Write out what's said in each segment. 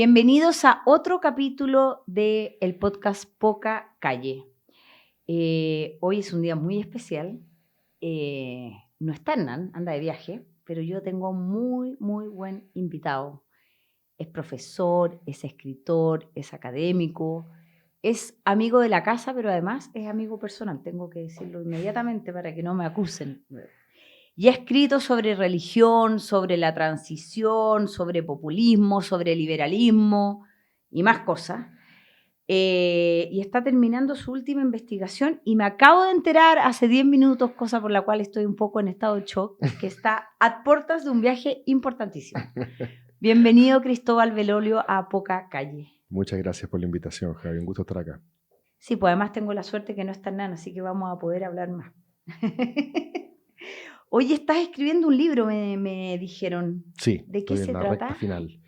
Bienvenidos a otro capítulo del podcast Poca Calle. Hoy es un día muy especial. No está Hernán, anda de viaje, pero yo tengo muy buen invitado. Es profesor, es escritor, es académico, es amigo de la casa, pero además es amigo personal. Tengo que decirlo inmediatamente para que no me acusen. Y ha escrito sobre religión, sobre la transición, sobre populismo, sobre liberalismo y más cosas. Y está terminando su última investigación y me acabo de enterar hace 10 minutos, cosa por la cual estoy un poco en estado de shock, que está a puertas de un viaje importantísimo. Bienvenido, Cristóbal Belolio, a Poca Calle. Muchas gracias por la invitación, Javi. Un gusto estar acá. Sí, pues además tengo la suerte que no está Hernán, así que vamos a poder hablar más. Oye, estás escribiendo un libro, me dijeron. Sí, ¿De qué estoy se en la trata? recta final.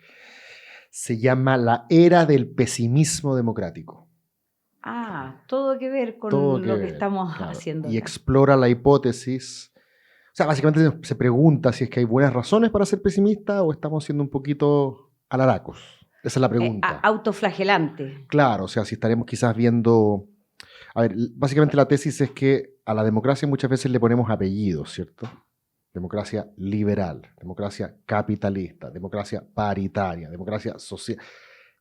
Se llama La Era del Pesimismo Democrático. Ah, todo que ver con Todo lo que ver, estamos claro. haciendo Y acá. explora la hipótesis. O sea, básicamente se pregunta si es que hay buenas razones para ser pesimista o estamos siendo un poquito alaracos. Esa es la pregunta. Autoflagelante. Claro, o sea, si estaremos quizás viendo... A ver, básicamente la tesis es que a la democracia muchas veces le ponemos apellidos, ¿cierto? Democracia liberal, democracia capitalista, democracia paritaria, democracia social.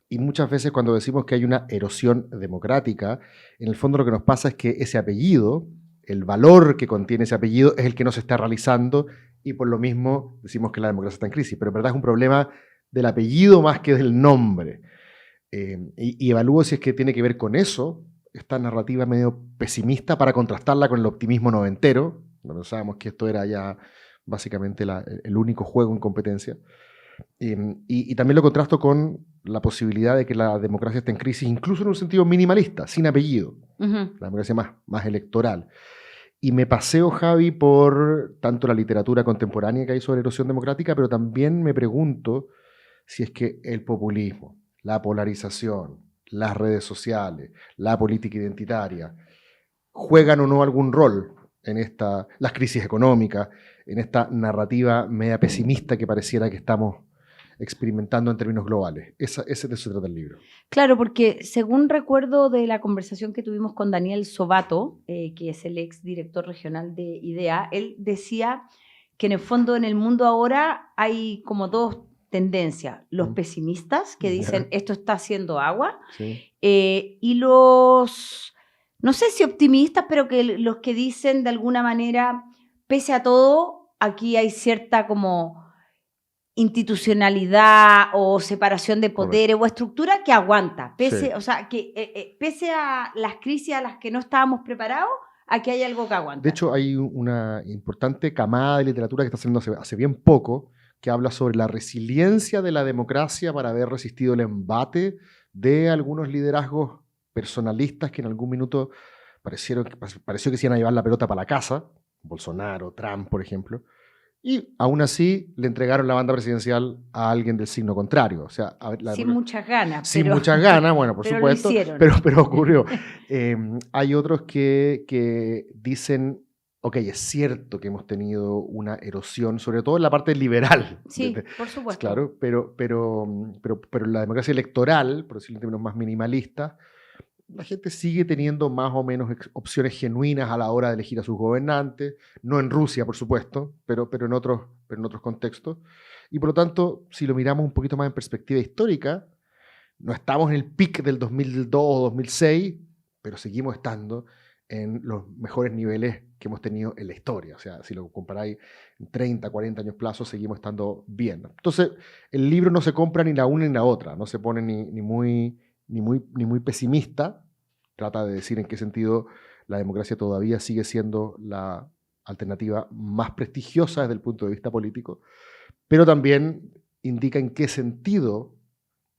Y muchas veces cuando decimos que hay una erosión democrática, en el fondo lo que nos pasa es que ese apellido, el valor que contiene ese apellido, es el que no se está realizando y por lo mismo decimos que la democracia está en crisis. Pero en verdad es un problema del apellido más que del nombre. Y evalúo si es que tiene que ver con eso, esta narrativa medio pesimista, para contrastarla con el optimismo noventero. Pensábamos que esto era ya básicamente el único juego en competencia. Y también lo contrasto con la posibilidad de que la democracia esté en crisis, incluso en un sentido minimalista, sin apellido. La democracia más electoral. Y me paseo, Javi, por tanto la literatura contemporánea que hay sobre erosión democrática, pero también me pregunto si es que el populismo, la polarización, las redes sociales, la política identitaria, juegan o no algún rol en las crisis económicas, en esta narrativa media pesimista que pareciera que estamos experimentando en términos globales. Ese de eso se trata el libro. Claro, porque según recuerdo de la conversación que tuvimos con Daniel Sobato, que es el ex director regional de IDEA, él decía que en el fondo en el mundo ahora hay como dos tendencias. Los pesimistas que dicen esto está haciendo agua, Sí. Y los, no sé si optimistas, pero que los que dicen de alguna manera, pese a todo, aquí hay cierta como institucionalidad o separación de poderes. Correcto. O estructura que aguanta, pese, sí. O sea, que pese a las crisis a las que no estábamos preparados, aquí hay algo que aguanta. De hecho, hay una importante camada de literatura que está haciendo hace bien poco, que habla sobre la resiliencia de la democracia para haber resistido el embate de algunos liderazgos personalistas que en algún minuto pareció que se iban a llevar la pelota para la casa, Bolsonaro, Trump, por ejemplo, y aún así le entregaron la banda presidencial a alguien del signo contrario. O sea, sin muchas ganas. Sin muchas ganas, bueno, por supuesto, pero ocurrió. Hay otros que dicen, ok, es cierto que hemos tenido una erosión, sobre todo en la parte liberal. Sí, por supuesto. Claro, pero la democracia electoral, por decirlo en términos más minimalistas, la gente sigue teniendo más o menos opciones genuinas a la hora de elegir a sus gobernantes, no en Rusia, por supuesto, pero en otros contextos. Y por lo tanto, si lo miramos un poquito más en perspectiva histórica, no estamos en el pic del 2002 o 2006, pero seguimos estando en los mejores niveles que hemos tenido en la historia. O sea, si lo comparáis en 30, 40 años plazo, seguimos estando bien. Entonces, el libro no se compra ni la una ni la otra, no se pone ni muy pesimista, trata de decir en qué sentido la democracia todavía sigue siendo la alternativa más prestigiosa desde el punto de vista político, pero también indica en qué sentido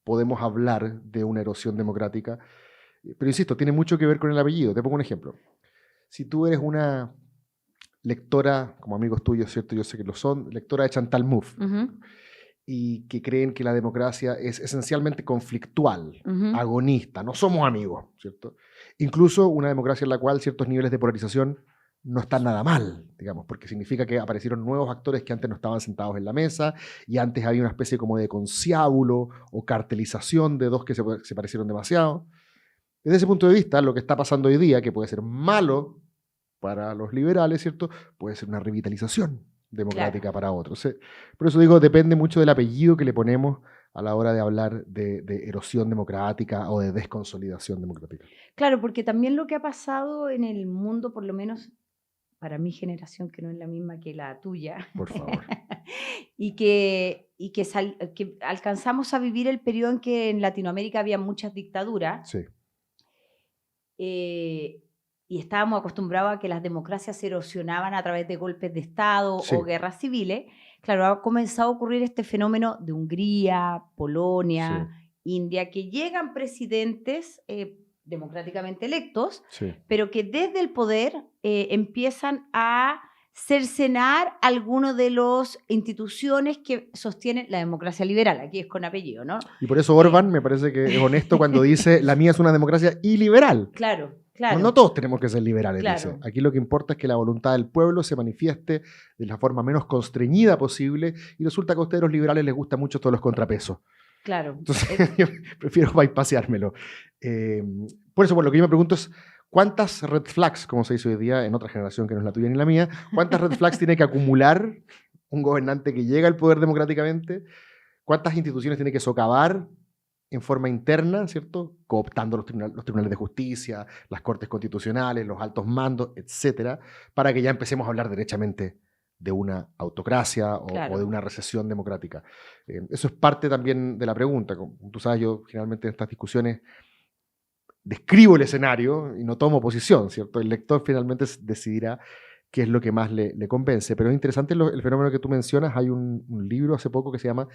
podemos hablar de una erosión democrática. Pero insisto, tiene mucho que ver con el apellido. Te pongo un ejemplo. Si tú eres una lectora, como amigos tuyos, ¿cierto? Yo sé que lo son, lectora de Chantal Mouffe, y que creen que la democracia es esencialmente conflictual, agonista, no somos amigos, ¿cierto? Incluso una democracia en la cual ciertos niveles de polarización no está nada mal, digamos, porque significa que aparecieron nuevos actores que antes no estaban sentados en la mesa y antes había una especie como de conciábulo o cartelización de dos que se parecieron demasiado. Desde ese punto de vista, lo que está pasando hoy día, que puede ser malo para los liberales, ¿cierto? Puede ser una revitalización democrática Claro. para otros. Por eso digo, depende mucho del apellido que le ponemos a la hora de hablar de erosión democrática o de desconsolidación democrática. Claro, porque también lo que ha pasado en el mundo, por lo menos para mi generación, que no es la misma que la tuya, Por favor. que alcanzamos a vivir el periodo en que en Latinoamérica había muchas dictaduras, Sí, y estábamos acostumbrados a que las democracias se erosionaban a través de golpes de Estado sí, o guerras civiles. Claro, ha comenzado a ocurrir este fenómeno de Hungría, sí, Polonia, India, que llegan presidentes democráticamente electos, sí. pero que desde el poder empiezan a cercenar algunas de las instituciones que sostienen la democracia liberal. Aquí es con apellido, ¿no? Y por eso Orbán me parece que es honesto cuando dice la mía es una democracia iliberal. Claro, No, claro. no todos tenemos que ser liberales, Claro. dice. Aquí lo que importa es que la voluntad del pueblo se manifieste de la forma menos constreñida posible y resulta que a ustedes los liberales les gustan mucho todos los contrapesos. Claro. Entonces yo prefiero bypaseármelo. Por eso, bueno, lo que yo me pregunto es ¿cuántas red flags, como se dice hoy día en otra generación que no es la tuya ni la mía, cuántas red flags tiene que acumular un gobernante que llega al poder democráticamente? ¿Cuántas instituciones tiene que socavar en forma interna, ¿cierto? Cooptando los tribunales de justicia, las cortes constitucionales, los altos mandos, etcétera, para que ya empecemos a hablar derechamente de una autocracia o, Claro. o de una recesión democrática. Eso es parte también de la pregunta. Como tú sabes, yo generalmente en estas discusiones describo el escenario y no tomo posición, ¿cierto? El lector finalmente decidirá qué es lo que más le convence. Pero es interesante el fenómeno que tú mencionas. Hay un libro hace poco que se llama,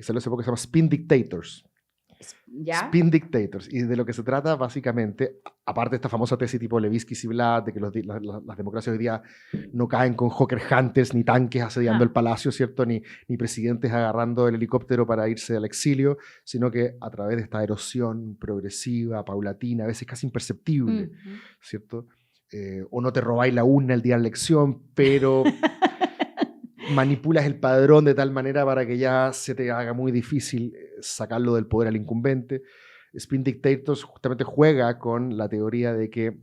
salió hace poco, que se llama Spin Dictators. ¿Ya? Spin Dictators. Y de lo que se trata básicamente, aparte de esta famosa tesis tipo Levinsky-Ziblatt, de que las democracias hoy día no caen con Hawker Hunters, ni tanques asediando el palacio, ¿cierto? Ni presidentes agarrando el helicóptero para irse al exilio, sino que a través de esta erosión progresiva, paulatina, a veces casi imperceptible, ¿cierto? O no te robáis la urna el día de la elección, pero manipulas el padrón de tal manera para que ya se te haga muy difícil sacarlo del poder al incumbente. Spin Dictators justamente juega con la teoría de que,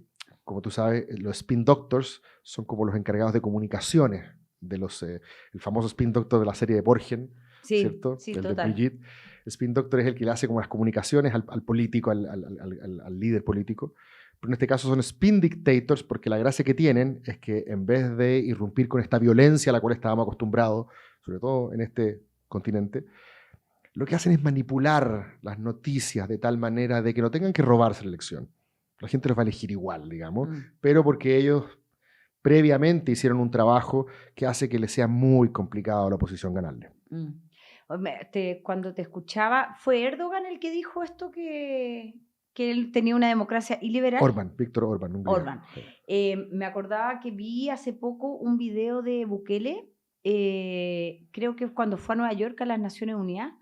como tú sabes, los Spin Doctors son como los encargados de comunicaciones de el famoso Spin Doctor de la serie de Borgen, Sí, ¿cierto? sí, El total. de Brigitte. Spin Doctor es el que le hace como las comunicaciones al político, al líder político. Pero en este caso son spin dictators porque la gracia que tienen es que en vez de irrumpir con esta violencia a la cual estábamos acostumbrados, sobre todo en este continente, lo que hacen es manipular las noticias de tal manera de que no tengan que robarse la elección. La gente los va a elegir igual, digamos, pero porque ellos previamente hicieron un trabajo que hace que les sea muy complicado a la oposición ganarle. Cuando te escuchaba, ¿fue Erdogan el que dijo esto que él tenía una democracia iliberal? Orbán, Víctor Orbán. Orbán. Me acordaba que vi hace poco un video de Bukele, creo que cuando fue a Nueva York a las Naciones Unidas,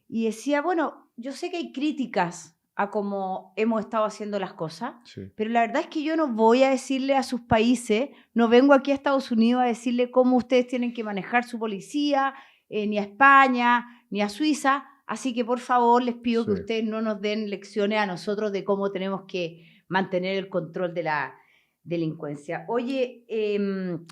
y decía, bueno, yo sé que hay críticas a cómo hemos estado haciendo las cosas, Sí. pero la verdad es que yo no voy a decirle a sus países, no vengo aquí a Estados Unidos a decirle cómo ustedes tienen que manejar su policía, ni a España, ni a Suiza, así que por favor les pido que ustedes no nos den lecciones a nosotros de cómo tenemos que mantener el control de la delincuencia. Oye,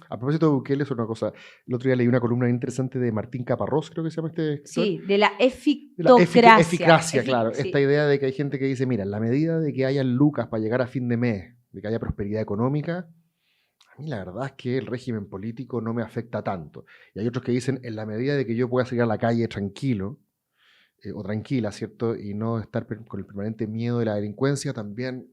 a propósito de Bukele, es una cosa. El otro día leí una columna interesante de Martín Caparrós, creo que se llama este escritor. Sí, de la efictocracia. Eficacia, claro. Sí. Esta idea de que hay gente que dice, mira, en la medida de que haya lucas para llegar a fin de mes, de que haya prosperidad económica, a mí la verdad es que el régimen político no me afecta tanto. Y hay otros que dicen, en la medida de que yo pueda salir a la calle tranquilo, o tranquila, ¿cierto? Y no estar con el permanente miedo de la delincuencia, también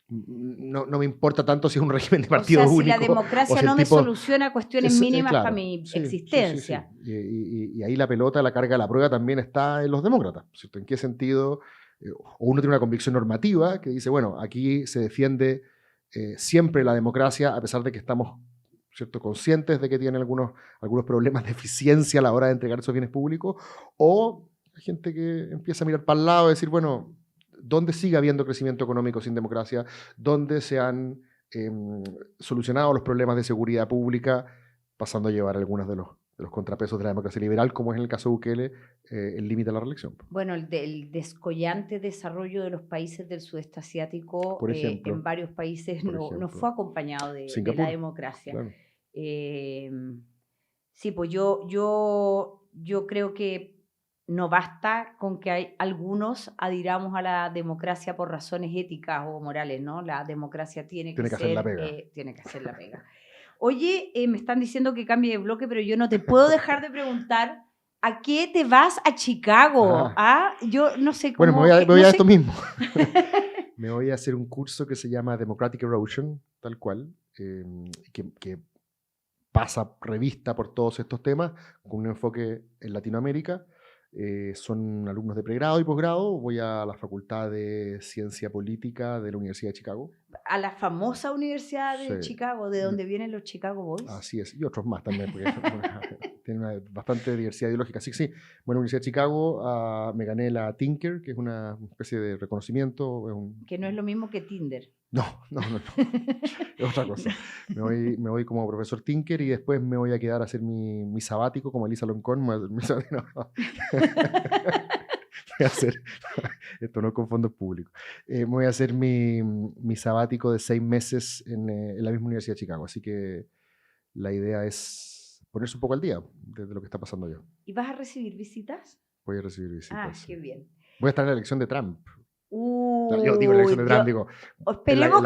no me importa tanto si es un régimen de partido único. Si la democracia no me soluciona cuestiones mínimas para mi existencia. Sí. Y ahí la pelota, la carga de la prueba también está en los demócratas, ¿cierto? ¿En qué sentido? O uno tiene una convicción normativa que dice, bueno, aquí se defiende siempre la democracia, a pesar de que estamos, ¿cierto?, conscientes de que tiene algunos problemas de eficiencia a la hora de entregar esos bienes públicos, o hay gente que empieza a mirar para el lado y decir, bueno, ¿dónde sigue habiendo crecimiento económico sin democracia? ¿Dónde se han solucionado los problemas de seguridad pública, pasando a llevar algunos de los contrapesos de la democracia liberal, como es en el caso de Bukele, el límite a la reelección. Bueno, el descollante desarrollo de los países del sudeste asiático Por ejemplo, en varios países no fue acompañado de la democracia. Claro. Sí, pues yo creo que no basta con que algunos adhiramos a la democracia por razones éticas o morales, ¿no? La democracia tiene que hacer la pega. Tiene que hacer la pega. Oye, me están diciendo que cambie de bloque, pero yo no te puedo dejar de preguntar, ¿a qué te vas a Chicago? Yo no sé cómo... Bueno, me voy a esto mismo. Me voy a hacer un curso que se llama Democratic Erosion, tal cual, que pasa revista por todos estos temas, con un enfoque en Latinoamérica. Son alumnos de pregrado y posgrado. Voy a la Facultad de Ciencia Política de la Universidad de Chicago. A la famosa Universidad de Chicago, de donde vienen los Chicago Boys. Así es, y otros más también, porque tiene bastante diversidad ideológica. Así que sí, bueno, Universidad de Chicago, me gané la Tinker, que es una especie de reconocimiento. Que no es lo mismo que Tinder. No. Es otra cosa. Me voy como profesor Tinker y después me voy a quedar a hacer mi sabático como Elisa Loncón. Esto no con fondos públicos. Me voy a hacer mi sabático de 6 meses en la misma Universidad de Chicago. Así que la idea es ponerse un poco al día de lo que está pasando yo. ¿Y vas a recibir visitas? Voy a recibir visitas. Qué bien. Voy a estar en la elección de Trump. Yo digo la elección de Trump, digo. Esperemos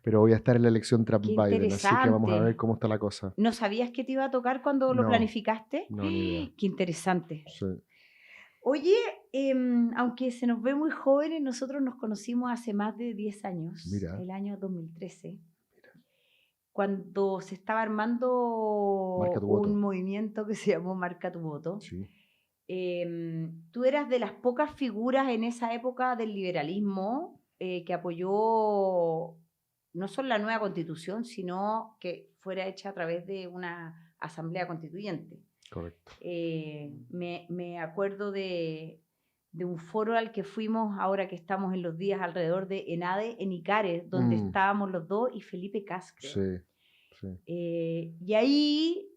pero voy a estar en la elección Trump-Biden, así que vamos a ver cómo está la cosa. ¿No sabías que te iba a tocar cuando lo planificaste? No, ni idea. Qué interesante. Sí. Oye, aunque se nos ve muy jóvenes, nosotros nos conocimos hace más de 10 años, el año 2013, cuando se estaba armando un movimiento que se llamó Marca tu Voto. Sí. Tú eras de las pocas figuras en esa época del liberalismo que apoyó no solo la nueva constitución, sino que fuera hecha a través de una asamblea constituyente. Correcto. Me acuerdo de un foro al que fuimos ahora que estamos en los días alrededor de ENADE en Icares, donde estábamos los dos y Felipe Casque. Sí. Y ahí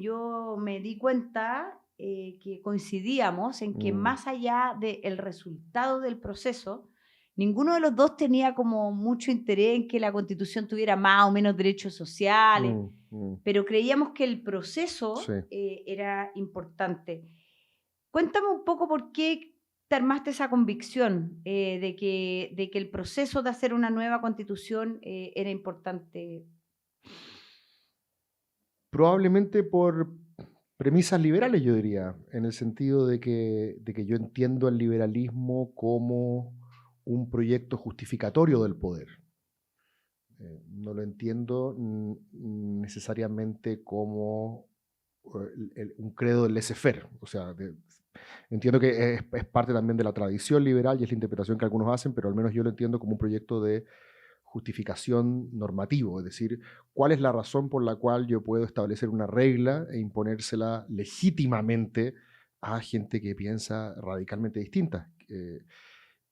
yo me di cuenta que coincidíamos en que más allá del resultado del proceso, ninguno de los dos tenía como mucho interés en que la Constitución tuviera más o menos derechos sociales, pero creíamos que el proceso era importante. Cuéntame un poco por qué te armaste esa convicción de que el proceso de hacer una nueva Constitución era importante. Probablemente por premisas liberales, yo diría, en el sentido de que yo entiendo el liberalismo como un proyecto justificatorio del poder. No lo entiendo necesariamente como un credo del laissez-faire. O sea, entiendo que es parte también de la tradición liberal y es la interpretación que algunos hacen, pero al menos yo lo entiendo como un proyecto de justificación normativo, es decir, cuál es la razón por la cual yo puedo establecer una regla e imponérsela legítimamente a gente que piensa radicalmente distinta.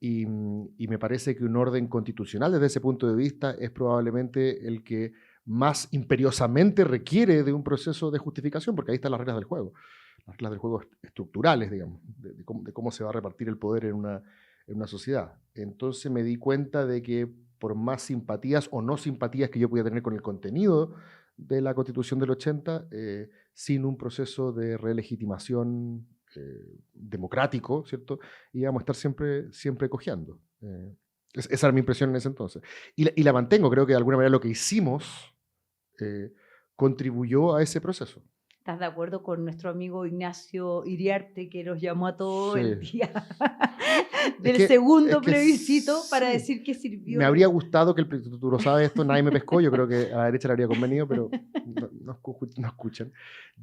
Y me parece que un orden constitucional desde ese punto de vista es probablemente el que más imperiosamente requiere de un proceso de justificación, porque ahí están las reglas del juego estructurales, digamos, de cómo se va a repartir el poder en una sociedad. Entonces me di cuenta de que por más simpatías o no simpatías que yo podía tener con el contenido de la Constitución del 80, sin un proceso de relegitimación democrático, ¿cierto? Íbamos a estar siempre cojeando. Esa era mi impresión en ese entonces. Y la mantengo, creo que de alguna manera lo que hicimos contribuyó a ese proceso. ¿Estás de acuerdo con nuestro amigo Ignacio Iriarte, que nos llamó a todos el día del segundo plebiscito para decir que sirvió? Me habría gustado que tú lo sabes esto, nadie me pescó, yo creo que a la derecha le habría convenido, pero no escuchan.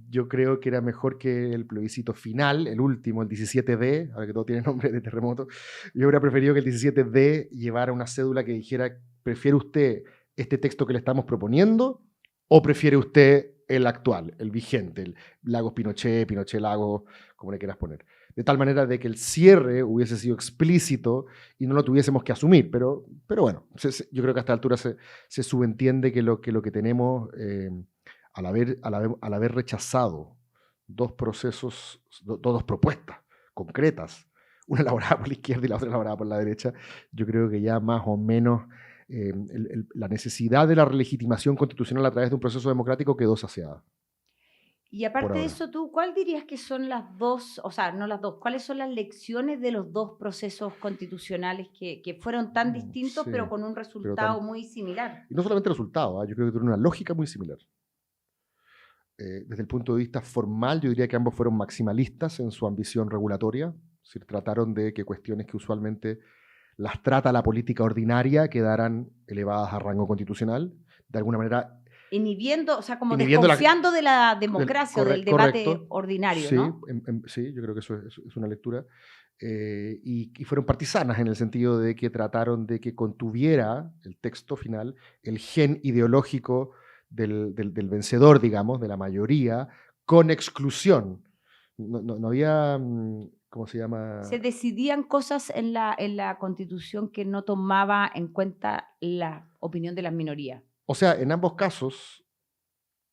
Yo creo que era mejor que el plebiscito final, el último, el 17D, ahora que todo tiene nombre de terremoto, yo hubiera preferido que el 17D llevara una cédula que dijera, ¿prefiere usted este texto que le estamos proponiendo o prefiere usted el actual, el vigente, el Lagos Pinochet, Pinochet Lagos, como le quieras poner? de tal manera de que el cierre hubiese sido explícito y no lo tuviésemos que asumir. Pero bueno, yo creo que a esta altura se subentiende que lo que tenemos, al haber rechazado dos procesos, dos propuestas concretas, una elaborada por la izquierda y la otra elaborada por la derecha, yo creo que ya más o menos la necesidad de la relegitimación constitucional a través de un proceso democrático quedó saciada. Y aparte de eso, ¿tú cuál dirías que son las dos, o sea, no las dos, cuáles son las lecciones de los dos procesos constitucionales que fueron tan distintos, Sí, pero con un resultado muy similar? Y no solamente el resultado, yo creo que tiene una lógica muy similar. Desde el punto de vista formal, yo diría que ambos fueron maximalistas en su ambición regulatoria, es decir, trataron de que cuestiones que usualmente las trata la política ordinaria quedaran elevadas a rango constitucional, de alguna manera inhibiendo, o sea, como inhibiendo desconfiando de la democracia o del debate correcto. ordinario, Sí, ¿no? Sí, yo creo que eso es una lectura. Y fueron partisanas en el sentido de que trataron de que contuviera el texto final el gen ideológico del vencedor, digamos, de la mayoría, con exclusión. No había, ¿cómo se llama? Se decidían cosas en la Constitución que no tomaba en cuenta la opinión de las minorías. O sea, en ambos casos,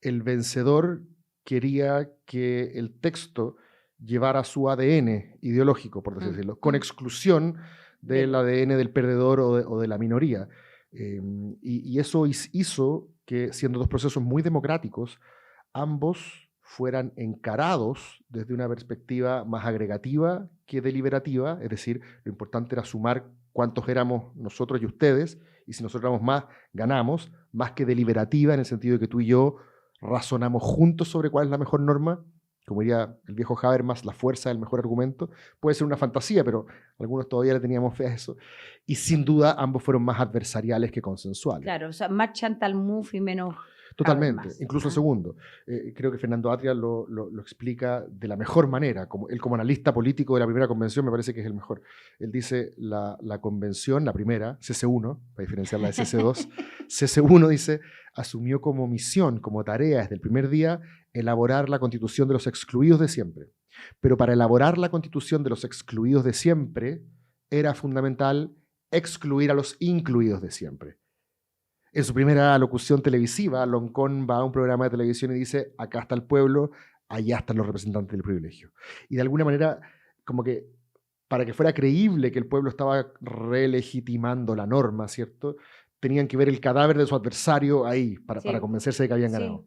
el vencedor quería que el texto llevara su ADN ideológico, por así decirlo, con exclusión del ADN del perdedor o de la minoría. Y eso hizo que, siendo dos procesos muy democráticos, ambos fueran encarados desde una perspectiva más agregativa que deliberativa, es decir, lo importante era sumar cuántos éramos nosotros y ustedes, y si nosotros éramos más, ganamos, más que deliberativa en el sentido de que tú y yo razonamos juntos sobre cuál es la mejor norma, como diría el viejo Habermas, la fuerza del mejor argumento. Puede ser una fantasía, pero algunos todavía le teníamos fe a eso. Y sin duda ambos fueron más adversariales que consensuales. Claro, o sea, más Chantal Mouffe y menos Totalmente, Habermas, incluso el segundo. Creo que Fernando Atria lo explica de la mejor manera. Él como analista político de la primera convención me parece que es el mejor. Él dice, la convención, la primera, CC1, para diferenciarla de CC2, CC1 dice, asumió como misión, como tarea desde el primer día, elaborar la constitución de los excluidos de siempre. Pero para elaborar la constitución de los excluidos de siempre, era fundamental excluir a los incluidos de siempre. En su primera locución televisiva, Loncón va a un programa de televisión y dice, acá está el pueblo, allá están los representantes del privilegio. Y de alguna manera, como que para que fuera creíble que el pueblo estaba relegitimando la norma, ¿cierto? Tenían que ver el cadáver de su adversario ahí, para convencerse de que habían ganado.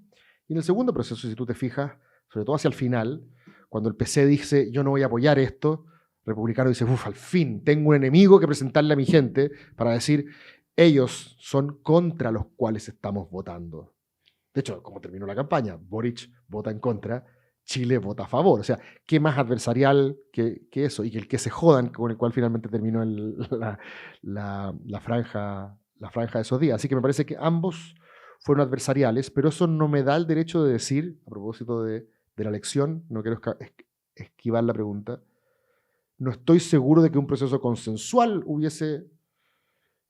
Y en el segundo proceso, si tú te fijas, sobre todo hacia el final, cuando el PC dice, yo no voy a apoyar esto, el republicano dice, al fin, tengo un enemigo que presentarle a mi gente para decir, ellos son contra los cuales estamos votando. De hecho, como terminó la campaña, Boric vota en contra, Chile vota a favor. O sea, ¿qué más adversarial que eso? Y que el que se jodan, con el cual finalmente terminó la franja de esos días. Así que me parece que ambos fueron adversariales, pero eso no me da el derecho de decir, a propósito de la elección, no quiero esquivar la pregunta, no estoy seguro de que un proceso consensual hubiese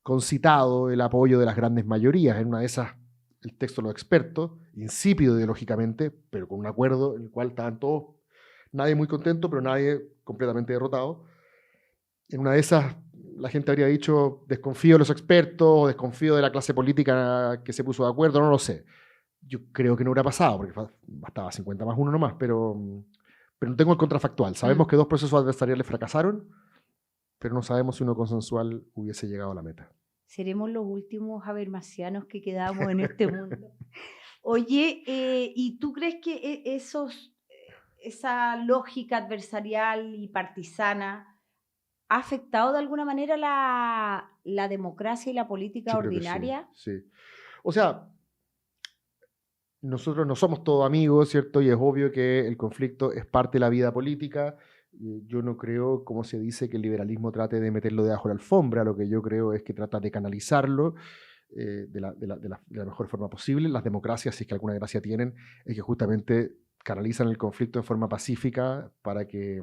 concitado el apoyo de las grandes mayorías. En una de esas, el texto de los expertos, insípido ideológicamente, pero con un acuerdo en el cual estaban todos, nadie muy contento, pero nadie completamente derrotado. En una de esas, la gente habría dicho, desconfío de los expertos, o desconfío de la clase política que se puso de acuerdo, no lo sé. Yo creo que no hubiera pasado, porque bastaba 50+1 nomás, pero no tengo el contrafactual. Sabemos que dos procesos adversariales fracasaron, pero no sabemos si uno consensual hubiese llegado a la meta. Seremos los últimos habermasianos que quedamos en este mundo. Oye, ¿y tú crees que esa lógica adversarial y partisana ha afectado de alguna manera la democracia y la política ordinaria? Sí. O sea, nosotros no somos todos amigos, ¿cierto? Y es obvio que el conflicto es parte de la vida política. Yo no creo, como se dice, que el liberalismo trate de meterlo debajo de la alfombra. Lo que yo creo es que trata de canalizarlo de la mejor forma posible. Las democracias, si es que alguna gracia tienen, es que justamente canalizan el conflicto en forma pacífica para que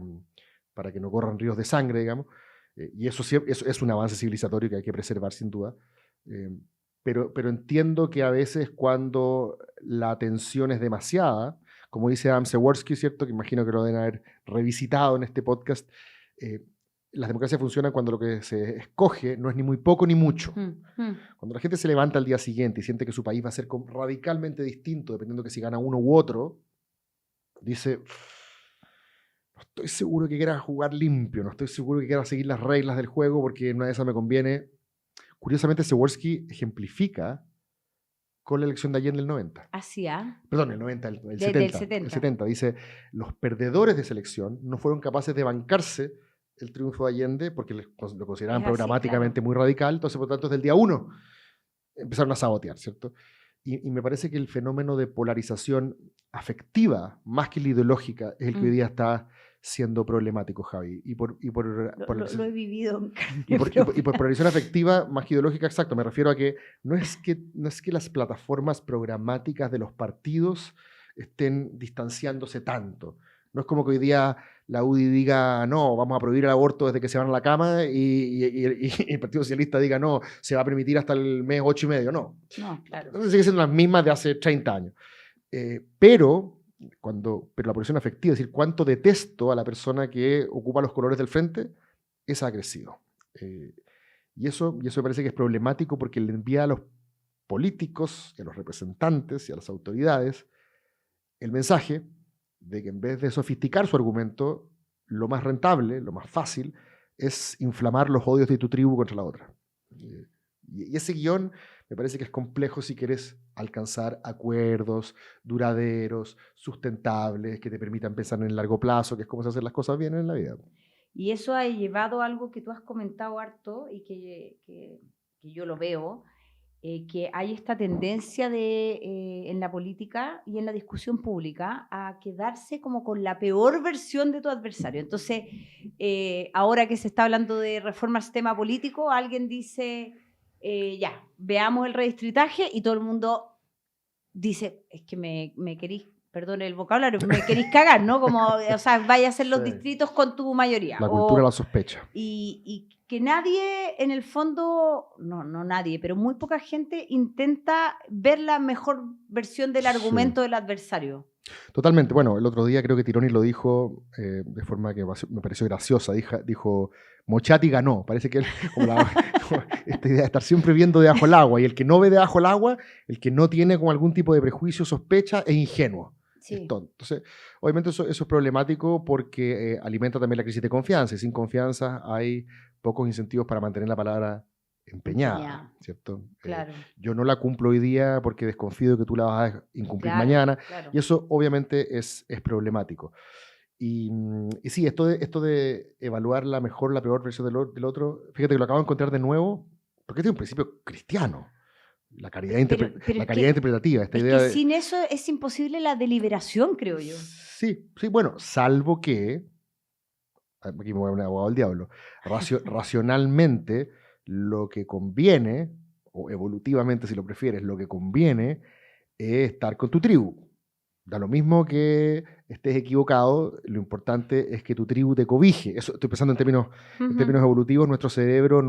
no corran ríos de sangre, digamos. Y eso es un avance civilizatorio que hay que preservar, sin duda. Pero entiendo que a veces cuando la tensión es demasiada, como dice Adam Przeworski, ¿cierto? Que imagino que lo deben haber revisitado en este podcast. Las democracias funcionan cuando lo que se escoge no es ni muy poco ni mucho. Cuando la gente se levanta al día siguiente y siente que su país va a ser radicalmente distinto, dependiendo de que si gana uno u otro, dice, no estoy seguro que quiera jugar limpio, no estoy seguro que quiera seguir las reglas del juego porque en una de esas me conviene. Curiosamente, Przeworski ejemplifica con la elección de Allende del 90. Perdón, el 90, el 70. Del 70. El 70. Dice, los perdedores de esa elección no fueron capaces de bancarse el triunfo de Allende porque lo consideraban programáticamente muy radical, entonces por tanto desde el día 1 empezaron a sabotear, ¿cierto? Y me parece que el fenómeno de polarización afectiva, más que la ideológica, es el que hoy día está siendo problemático, Javi. Lo he vivido en carne y por polarización afectiva, más que ideológica, exacto, me refiero a que no es que las plataformas programáticas de los partidos estén distanciándose tanto. No es como que hoy día la UDI diga, no, vamos a prohibir el aborto desde que se van a la cama y el Partido Socialista diga, no, se va a permitir hasta el mes 8 y medio. No, claro. Entonces sigue siendo las mismas de hace 30 años. Pero la polarización afectiva, es decir, cuánto detesto a la persona que ocupa los colores del frente, esa ha crecido. Y eso me parece que es problemático porque le envía a los políticos, y a los representantes y a las autoridades el mensaje de que en vez de sofisticar su argumento, lo más rentable, lo más fácil, es inflamar los odios de tu tribu contra la otra. Y ese guión me parece que es complejo si quieres alcanzar acuerdos duraderos, sustentables, que te permitan pensar en el largo plazo, que es cómo se hacen las cosas bien en la vida. Y eso ha llevado a algo que tú has comentado harto y que yo lo veo, que hay esta tendencia en la política y en la discusión pública a quedarse como con la peor versión de tu adversario. Entonces, ahora que se está hablando de reforma al sistema político, alguien dice, ya, veamos el redistritaje y todo el mundo dice, es que me querís, perdón el vocabulario, me querís cagar, ¿no? Como, o sea, vaya a hacer los distritos con tu mayoría. La cultura de la sospecha. Y que nadie, en el fondo, no nadie, pero muy poca gente intenta ver la mejor versión del argumento del adversario. Totalmente. Bueno, el otro día creo que Tironi lo dijo de forma que me pareció graciosa. Dijo, Mochati ganó. Parece que él, como esta idea de estar siempre viendo debajo el agua. Y el que no ve debajo el agua, el que no tiene como algún tipo de prejuicio, sospecha, es ingenuo. Sí. Es tonto. Entonces, obviamente eso es problemático porque alimenta también la crisis de confianza. Y sin confianza hay pocos incentivos para mantener la palabra empeñada, ¿cierto? Claro. Yo no la cumplo hoy día porque desconfío de que tú la vas a incumplir mañana. Claro. Y eso obviamente es problemático. Y sí, esto de evaluar la mejor, la peor versión del otro, fíjate que lo acabo de encontrar de nuevo, porque este es un principio cristiano. La caridad, interpretativa. Esta idea sin eso es imposible la deliberación, creo yo. Sí, bueno, salvo que, aquí me voy a poner abogado del diablo, racionalmente lo que conviene, o evolutivamente si lo prefieres, lo que conviene es estar con tu tribu. Da lo mismo que estés equivocado, lo importante es que tu tribu te cobije. Eso estoy pensando en términos evolutivos, nuestro cerebro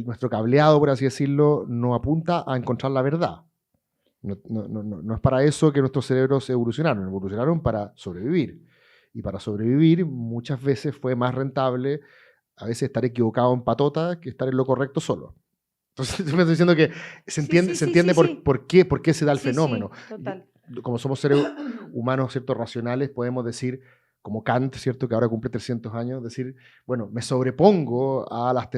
nuestro cableado, por así decirlo, no apunta a encontrar la verdad. No es para eso que nuestros cerebros evolucionaron para sobrevivir. Y para sobrevivir muchas veces fue más rentable a veces estar equivocado en patota que estar en lo correcto solo. Entonces me estoy diciendo que se entiende por qué se da el fenómeno. Sí, total. Como somos seres humanos, ¿cierto?, racionales, podemos decir, como Kant, ¿cierto?, que ahora cumple 300 años, decir, bueno, me sobrepongo a las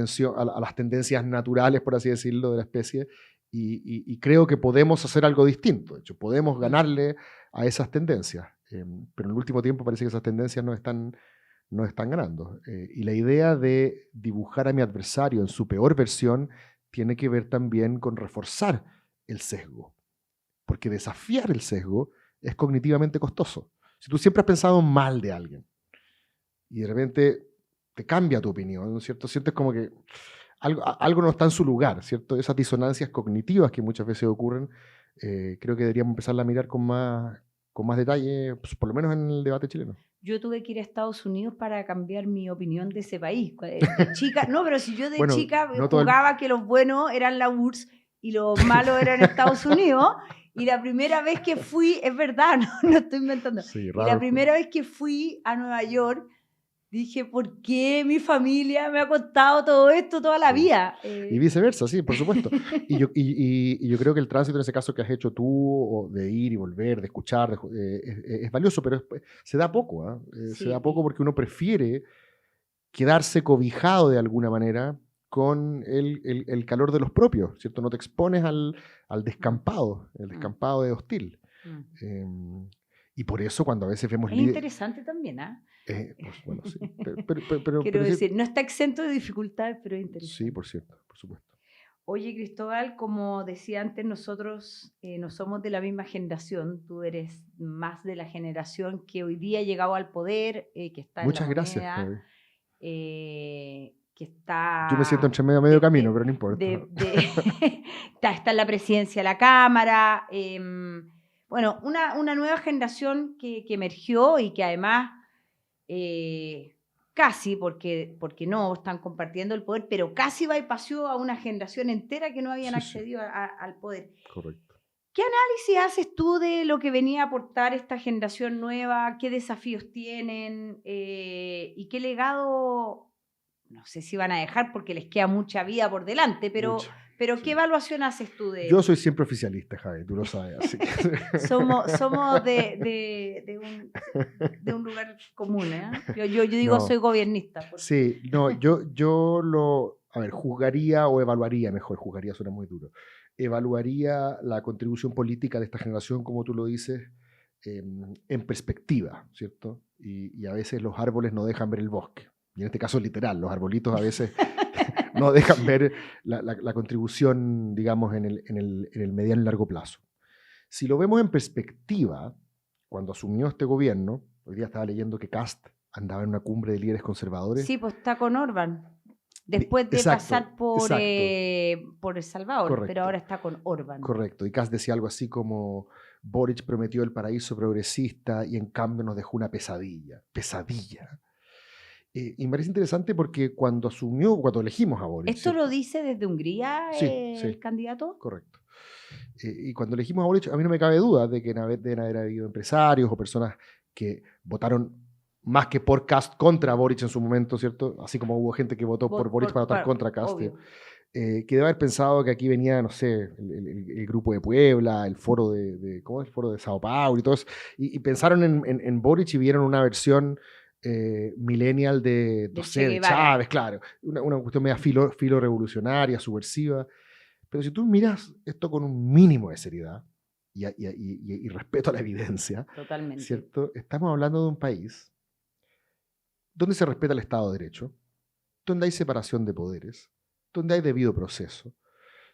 tendencias naturales, por así decirlo, de la especie, y creo que podemos hacer algo distinto. De hecho, podemos ganarle a esas tendencias. Pero en el último tiempo parece que esas tendencias no están ganando. Y la idea de dibujar a mi adversario en su peor versión tiene que ver también con reforzar el sesgo. Porque desafiar el sesgo es cognitivamente costoso. Si tú siempre has pensado mal de alguien y de repente te cambia tu opinión, ¿cierto? Sientes como que algo no está en su lugar, ¿cierto? Esas disonancias cognitivas que muchas veces ocurren, creo que deberíamos empezar a mirar con más detalle, pues, por lo menos en el debate chileno. Yo tuve que ir a Estados Unidos para cambiar mi opinión de ese país. De chica, no, pero si yo de chica jugaba que los buenos eran la URSS y los malos eran Estados Unidos, Y la primera vez que fui, es verdad, no estoy inventando. Sí, Y raro. la primera vez que fui a Nueva York, dije, ¿por qué mi familia me ha contado todo esto toda la Sí. vida? Y viceversa, sí, por supuesto. Y yo creo que el tránsito en ese caso que has hecho tú, o de ir y volver, de escuchar, es valioso, pero se da poco, ¿ah? Se da poco Sí. porque uno prefiere quedarse cobijado de alguna manera con el calor de los propios, ¿cierto? No te expones al descampado, el descampado es hostil. Y por eso cuando a veces vemos Es interesante también, ¿ah? pues, bueno, sí. Pero Quiero sí, decir, no está exento de dificultades, pero es interesante. sí, por cierto, por supuesto. Oye, Cristóbal, como decía antes, nosotros no somos de la misma generación. Tú eres más de la generación que hoy día ha llegado al poder, que está Muchas en la gracias, moneda, Javi. que está... Yo me siento entre medio camino, pero no importa. está en la presidencia de la Cámara. Bueno, una nueva generación que emergió y que además... casi, porque no están compartiendo el poder, pero casi bypassó a una generación entera que no habían Sí, accedido al poder. Correcto. ¿Qué análisis haces tú de lo que venía a aportar esta generación nueva? ¿Qué desafíos tienen? ¿Y qué legado, no sé si van a dejar porque les queda mucha vida por delante, pero Sí. ¿qué evaluación haces tú de Yo soy siempre oficialista, Javi, tú lo sabes. Así que... somos de un lugar común, ¿eh? Yo digo No. soy gobernista. Sí, no, yo a ver, juzgaría o evaluaría, mejor, juzgaría suena muy duro, evaluaría la contribución política de esta generación, como tú lo dices, en perspectiva, ¿cierto? Y a veces los árboles no dejan ver el bosque. Y en este caso literal, los arbolitos a veces no dejan ver la contribución, digamos, en el mediano y largo plazo. Si lo vemos en perspectiva, cuando asumió este gobierno, hoy día estaba leyendo que Kast andaba en una cumbre de líderes conservadores. Sí, pues está con Orbán. Después de Exacto, pasar por El Salvador, correcto, pero ahora está con Orbán. Correcto. Y Kast decía algo así como: Boric prometió el paraíso progresista y en cambio nos dejó una pesadilla. Pesadilla. Y me parece interesante porque cuando elegimos a Boric. ¿Esto ¿cierto? lo dice desde Hungría Sí, el candidato? Correcto. Y cuando elegimos a Boric, a mí no me cabe duda de que deben haber habido empresarios o personas que votaron más que por Kast contra Boric en su momento, ¿cierto? Así como hubo gente que votó por Boric para votar contra Kast. Que debe haber pensado que aquí venía, no sé, el grupo de Puebla, el foro ¿cómo es? El foro de Sao Paulo y todo eso. Y pensaron en Boric y vieron una versión millennial de Chávez, claro. Una cuestión media filo revolucionaria, subversiva. Pero si tú miras esto con un mínimo de seriedad y respeto a la evidencia, totalmente, ¿cierto? Estamos hablando de un país donde se respeta el Estado de Derecho, donde hay separación de poderes, donde hay debido proceso,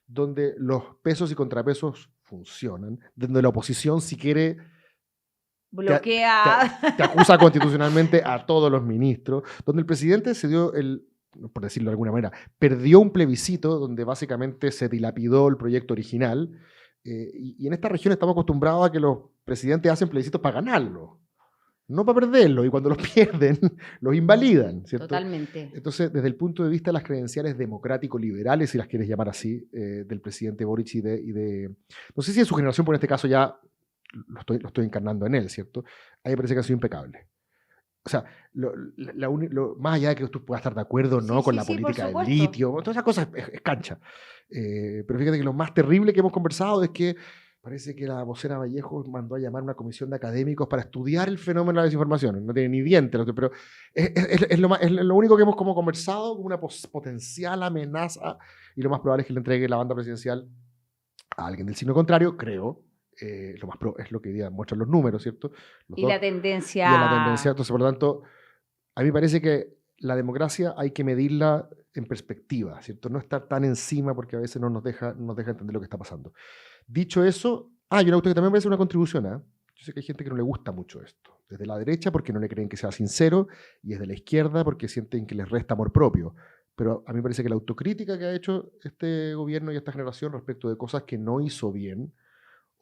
donde los pesos y contrapesos funcionan, donde la oposición, si quiere, bloquea. te acusa constitucionalmente a todos los ministros, donde el presidente se dio por decirlo de alguna manera, perdió un plebiscito donde básicamente se dilapidó el proyecto original, y en esta región estamos acostumbrados a que los presidentes hacen plebiscitos para ganarlo, no para perderlo, y cuando los pierden, los invalidan, ¿cierto? Totalmente. Entonces, desde el punto de vista de las credenciales democrático-liberales, si las quieres llamar así, del presidente Boric y de... No sé si de su generación, pero en este caso ya lo estoy encarnando en él, ¿cierto? A mí me parece que ha sido impecable. O sea, más allá de que tú puedas estar de acuerdo no con la política del litio, todas esas cosas es cancha. Pero fíjate que lo más terrible que hemos conversado es que parece que la vocera Vallejo mandó a llamar a una comisión de académicos para estudiar el fenómeno de la desinformación. No tiene ni dientes, pero es lo único que hemos como conversado, como una potencial amenaza, y lo más probable es que le entregue la banda presidencial a alguien del signo contrario, creo. Es lo que hoy día muestran los números, ¿cierto? La tendencia. Y la tendencia. Entonces, por lo tanto, a mí me parece que la democracia hay que medirla en perspectiva, ¿cierto? No estar tan encima porque a veces no nos deja entender lo que está pasando. Dicho eso, hay una cuestión que también me parece una contribución. Yo sé que hay gente que no le gusta mucho esto. Desde la derecha porque no le creen que sea sincero, y desde la izquierda porque sienten que les resta amor propio. Pero a mí me parece que la autocrítica que ha hecho este gobierno y esta generación respecto de cosas que no hizo bien,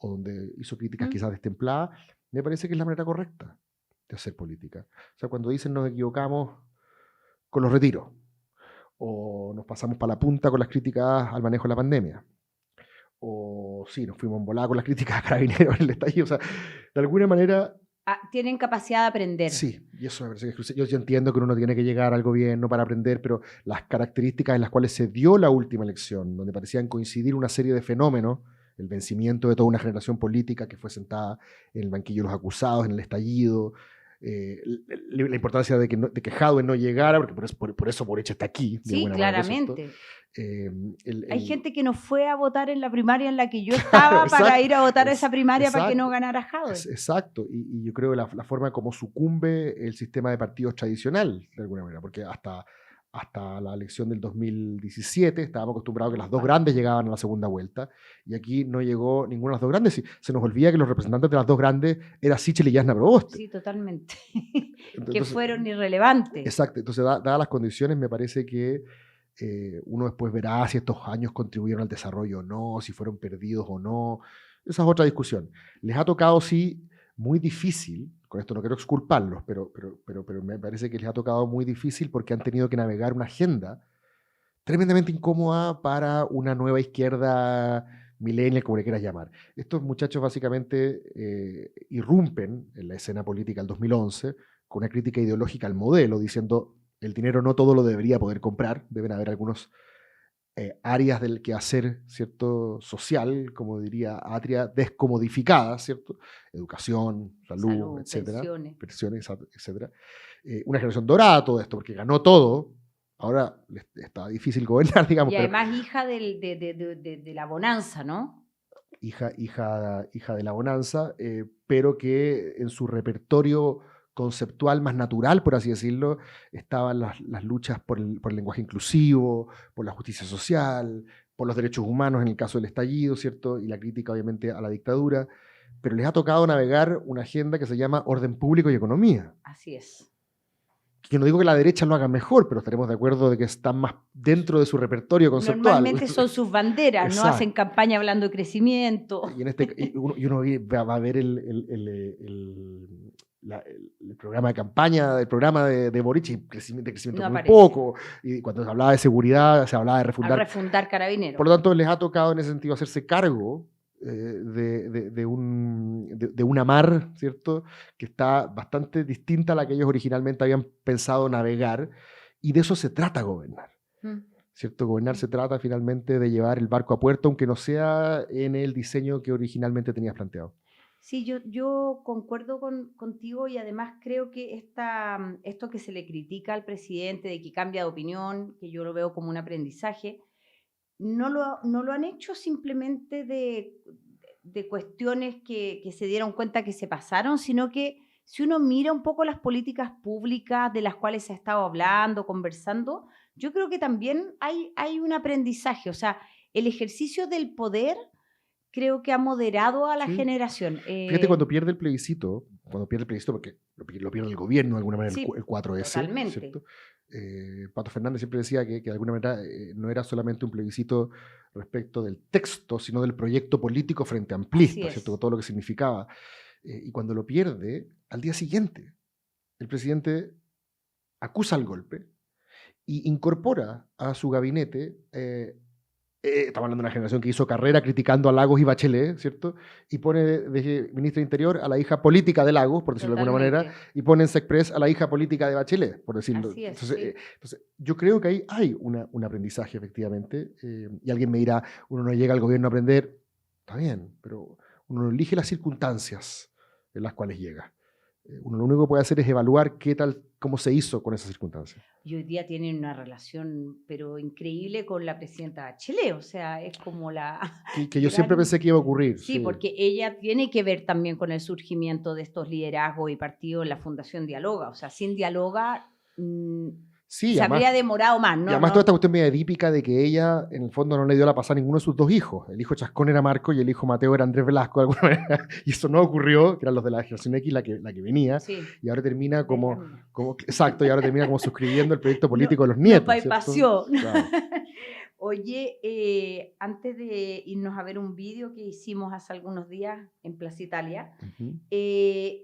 o donde hizo críticas quizás destempladas, me parece que es la manera correcta de hacer política. O sea, cuando dicen nos equivocamos con los retiros, o nos pasamos para la punta con las críticas al manejo de la pandemia, o sí, nos fuimos en volada con las críticas a Carabineros en el estallido. O sea, de alguna manera... Tienen capacidad de aprender. Sí, y eso me parece que es crucial. Yo entiendo que uno tiene que llegar al gobierno para aprender, pero las características en las cuales se dio la última elección, donde parecían coincidir una serie de fenómenos, el vencimiento de toda una generación política que fue sentada en el banquillo de los acusados, en el estallido, la importancia de que Jadwe no llegara, porque por eso Boric está aquí. De Sí, claramente. Manera, Hay gente que no fue a votar en la primaria en la que yo estaba para ir a votar a esa primaria para que no ganara Jadwe. Exacto, y yo creo que la forma como sucumbe el sistema de partidos tradicional, de alguna manera, porque hasta la elección del 2017 estábamos acostumbrados a que las dos grandes llegaban a la segunda vuelta, y aquí no llegó ninguna de las dos grandes. Se nos olvida que los representantes de las dos grandes eran Sichel y Jasna Proboste. Sí, totalmente. Entonces, que fueron irrelevantes. Exacto, entonces dadas las condiciones me parece que uno después verá si estos años contribuyeron al desarrollo o no, si fueron perdidos o no. Esa es otra discusión. Les ha tocado, sí, muy difícil, con esto no quiero exculparlos, pero me parece que les ha tocado muy difícil porque han tenido que navegar una agenda tremendamente incómoda para una nueva izquierda millennial, como le quieras llamar. Estos muchachos básicamente irrumpen en la escena política del 2011 con una crítica ideológica al modelo, diciendo el dinero no todo lo debería poder comprar, deben haber algunos áreas del quehacer, ¿cierto?, social, como diría Atria, descomodificadas, ¿cierto? Educación, salud, etcétera, pensiones, etcétera. Una generación dorada, todo esto, porque ganó todo. Ahora está difícil gobernar, digamos. Y además hija de la bonanza, ¿no? Hija de la bonanza, pero que en su repertorio conceptual más natural, por así decirlo, estaban las luchas por el lenguaje inclusivo, por la justicia social, por los derechos humanos en el caso del estallido, ¿cierto? Y la crítica, obviamente, a la dictadura. Pero les ha tocado navegar una agenda que se llama orden público y economía. Así es. Que no digo que la derecha lo haga mejor, pero estaremos de acuerdo de que están más dentro de su repertorio conceptual. Normalmente son sus banderas, exacto. No hacen campaña hablando de crecimiento. Y uno va a ver el programa de campaña, el programa de Boric, y crecimiento no muy poco. Y cuando se hablaba de seguridad, se hablaba de refundar Carabineros. Por lo tanto, les ha tocado en ese sentido hacerse cargo de una mar, ¿cierto?, que está bastante distinta a la que ellos originalmente habían pensado navegar, y de eso se trata gobernar. ¿Cierto? Gobernar se trata finalmente de llevar el barco a puerto, aunque no sea en el diseño que originalmente tenías planteado. Sí, yo concuerdo contigo, y además creo que esto que se le critica al presidente de que cambia de opinión, que yo lo veo como un aprendizaje, no lo han hecho simplemente de cuestiones que se dieron cuenta que se pasaron, sino que si uno mira un poco las políticas públicas de las cuales se ha estado hablando, conversando, yo creo que también hay un aprendizaje. O sea, el ejercicio del poder creo que ha moderado a la generación. Fíjate, cuando pierde el plebiscito, porque lo pierde el gobierno de alguna manera, sí, el 4S, totalmente. ¿cierto? Pato Fernández siempre decía que de alguna manera no era solamente un plebiscito respecto del texto, sino del proyecto político frente amplista, ¿cierto? Con todo lo que significaba. Y cuando lo pierde, al día siguiente, el presidente acusa el golpe y incorpora a su gabinete, estamos hablando de una generación que hizo carrera criticando a Lagos y Bachelet, ¿cierto? Y pone de ministra de Interior a la hija política de Lagos, por decirlo de alguna manera, y pone en Sexpress a la hija política de Bachelet, por decirlo. Así es, entonces, yo creo que ahí hay un aprendizaje, efectivamente, y alguien me dirá, uno no llega al gobierno a aprender, está bien, pero uno no elige las circunstancias en las cuales llega. Uno lo único que puede hacer es evaluar cómo se hizo con esas circunstancias. Y hoy día tienen una relación, pero increíble, con la presidenta Bachelet. O sea, es como la... Que yo siempre pensé que iba a ocurrir. Sí, porque ella tiene que ver también con el surgimiento de estos liderazgos y partidos en la Fundación Dialoga. O sea, sin Dialoga... Sí, se habría demorado más, ¿no? Y además toda esta cuestión media edípica de que ella, en el fondo, no le dio la pasada a ninguno de sus dos hijos. El hijo chascón era Marco y el hijo Mateo era Andrés Velasco, de alguna manera. Y eso no ocurrió, que eran los de la generación X la que venía. Sí. Y ahora termina exacto, y ahora termina como suscribiendo el proyecto político de los nietos. No bypassó. Claro. Oye, antes de irnos a ver un vídeo que hicimos hace algunos días en Plaza Italia, te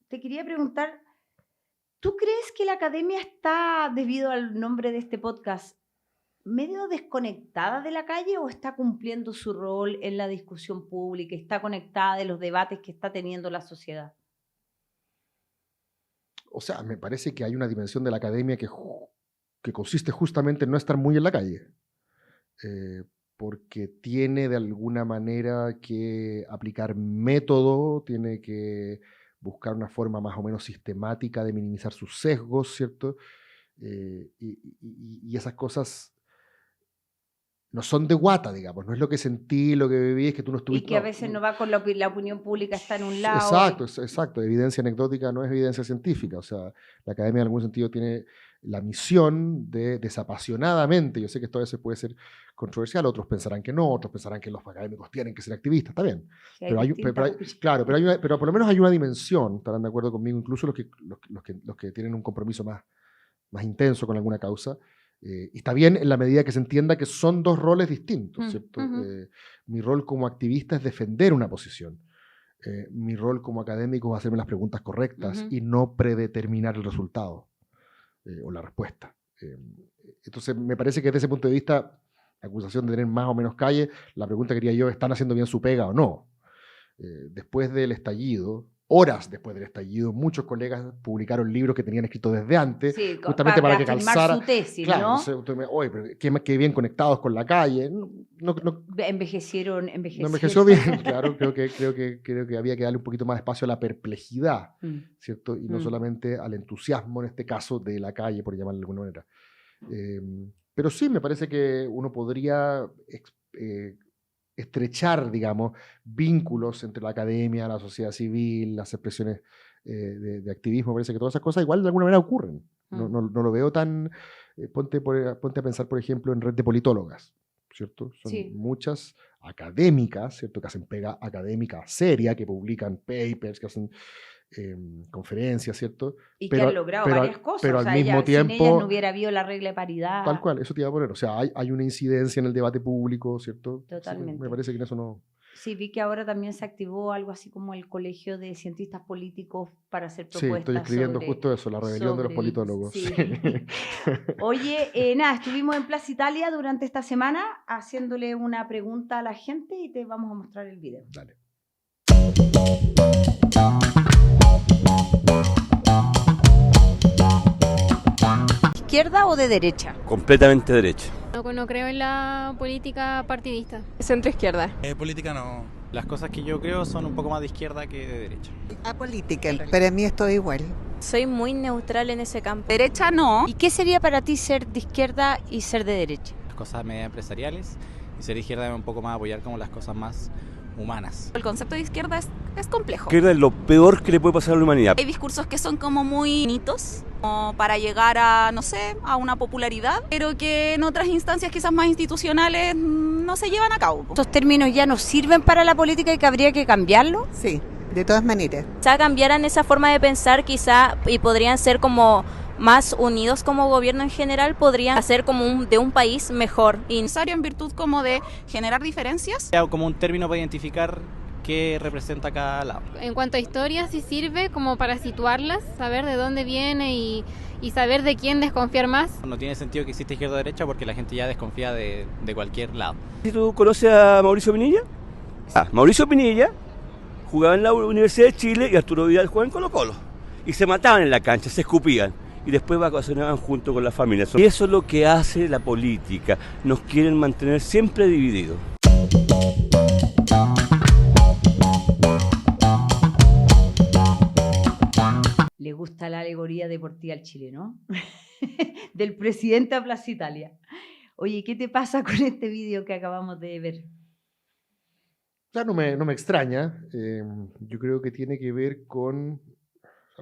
quería preguntar, ¿tú crees que la academia está, debido al nombre de este podcast, medio desconectada de la calle o está cumpliendo su rol en la discusión pública, está conectada de los debates que está teniendo la sociedad? O sea, me parece que hay una dimensión de la academia que consiste justamente en no estar muy en la calle, porque tiene de alguna manera que aplicar método, tiene que buscar una forma más o menos sistemática de minimizar sus sesgos, ¿cierto? Y esas cosas no son de guata, digamos, no es lo que sentí, lo que viví, es que tú no Y estuviste... que a veces no va con la opinión pública, está en un lado. Exacto, exacto. Evidencia anecdótica no es evidencia científica. O sea, la academia en algún sentido tiene la misión de desapasionadamente, yo sé que esto a veces puede ser controversial, otros pensarán que no, otros pensarán que los académicos tienen que ser activistas, está bien. Que hay Pero, distintas claro, pero por lo menos hay una dimensión, estarán de acuerdo conmigo, incluso los que tienen un compromiso más intenso con alguna causa. Y está bien en la medida que se entienda que son dos roles distintos, ¿cierto? Mi rol como activista es defender una posición. Mi rol como académico es hacerme las preguntas correctas y no predeterminar el resultado o la respuesta. Entonces, me parece que desde ese punto de vista, la acusación de tener más o menos calle, la pregunta que quería yo, ¿están haciendo bien su pega o no? Después del estallido, horas después del estallido, muchos colegas publicaron libros que tenían escritos desde antes, sí, justamente para que calzara su tesis, claro, ¿no? Oye, pero qué bien conectados con la calle. Envejecieron. No envejeció bien, claro. Creo que había que darle un poquito más de espacio a la perplejidad, ¿cierto? Y no solamente al entusiasmo, en este caso, de la calle, por llamarlo de alguna manera. Pero sí, me parece que uno podría estrechar, digamos, vínculos entre la academia, la sociedad civil, las expresiones de activismo. Parece que todas esas cosas igual de alguna manera ocurren. No lo veo tan... ponte a pensar, por ejemplo, en red de politólogas, ¿cierto? Son muchas académicas, ¿cierto? Que hacen pega académica seria, que publican papers, que hacen conferencias, ¿cierto? Y que han logrado varias cosas. Pero al mismo tiempo... Sin ellas no hubiera habido la regla de paridad. Tal cual, eso te iba a poner. O sea, hay una incidencia en el debate público, ¿cierto? Totalmente. Sí, me parece que en eso no... Sí, vi que ahora también se activó algo así como el Colegio de Cientistas Políticos para hacer propuestas. Sí, estoy escribiendo justo eso, la rebelión de los politólogos. Sí. Oye, nada, estuvimos en Plaza Italia durante esta semana haciéndole una pregunta a la gente y te vamos a mostrar el video. Dale. ¿Izquierda o de derecha? Completamente derecha. No creo en la política partidista. Centro izquierda. Política no. Las cosas que yo creo son un poco más de izquierda que de derecha. Apolítica, para mí es todo igual. Soy muy neutral en ese campo. Derecha no. ¿Y qué sería para ti ser de izquierda y ser de derecha? Las cosas medio empresariales y ser de izquierda es un poco más apoyar como las cosas más humanas. El concepto de izquierda es complejo. Izquierda es lo peor que le puede pasar a la humanidad. Hay discursos que son como muy bonitos, como para llegar a, no sé, a una popularidad, pero que en otras instancias quizás más institucionales no se llevan a cabo. ¿Estos términos ya no sirven para la política y que habría que cambiarlo? Sí, de todas maneras. Quizá cambiaran esa forma de pensar quizá y podrían ser como más unidos como gobierno en general, podrían hacer como de un país mejor. Necesario en virtud como de generar diferencias. Como un término para identificar qué representa cada lado. En cuanto a historia, sí sirve como para situarlas, saber de dónde viene y saber de quién desconfiar más. No tiene sentido que exista izquierda o derecha porque la gente ya desconfía de cualquier lado. ¿Tú conoces a Mauricio Pinilla? Mauricio Pinilla jugaba en la Universidad de Chile y Arturo Vidal jugaba en Colo-Colo. Y se mataban en la cancha, se escupían. Y después vacacionaban junto con la familia. Y eso es lo que hace la política. Nos quieren mantener siempre divididos. Le gusta la alegoría deportiva al Chile, ¿no? Del presidente a Plaza Italia. Oye, ¿qué te pasa con este vídeo que acabamos de ver? Ya no me extraña. Yo creo que tiene que ver con...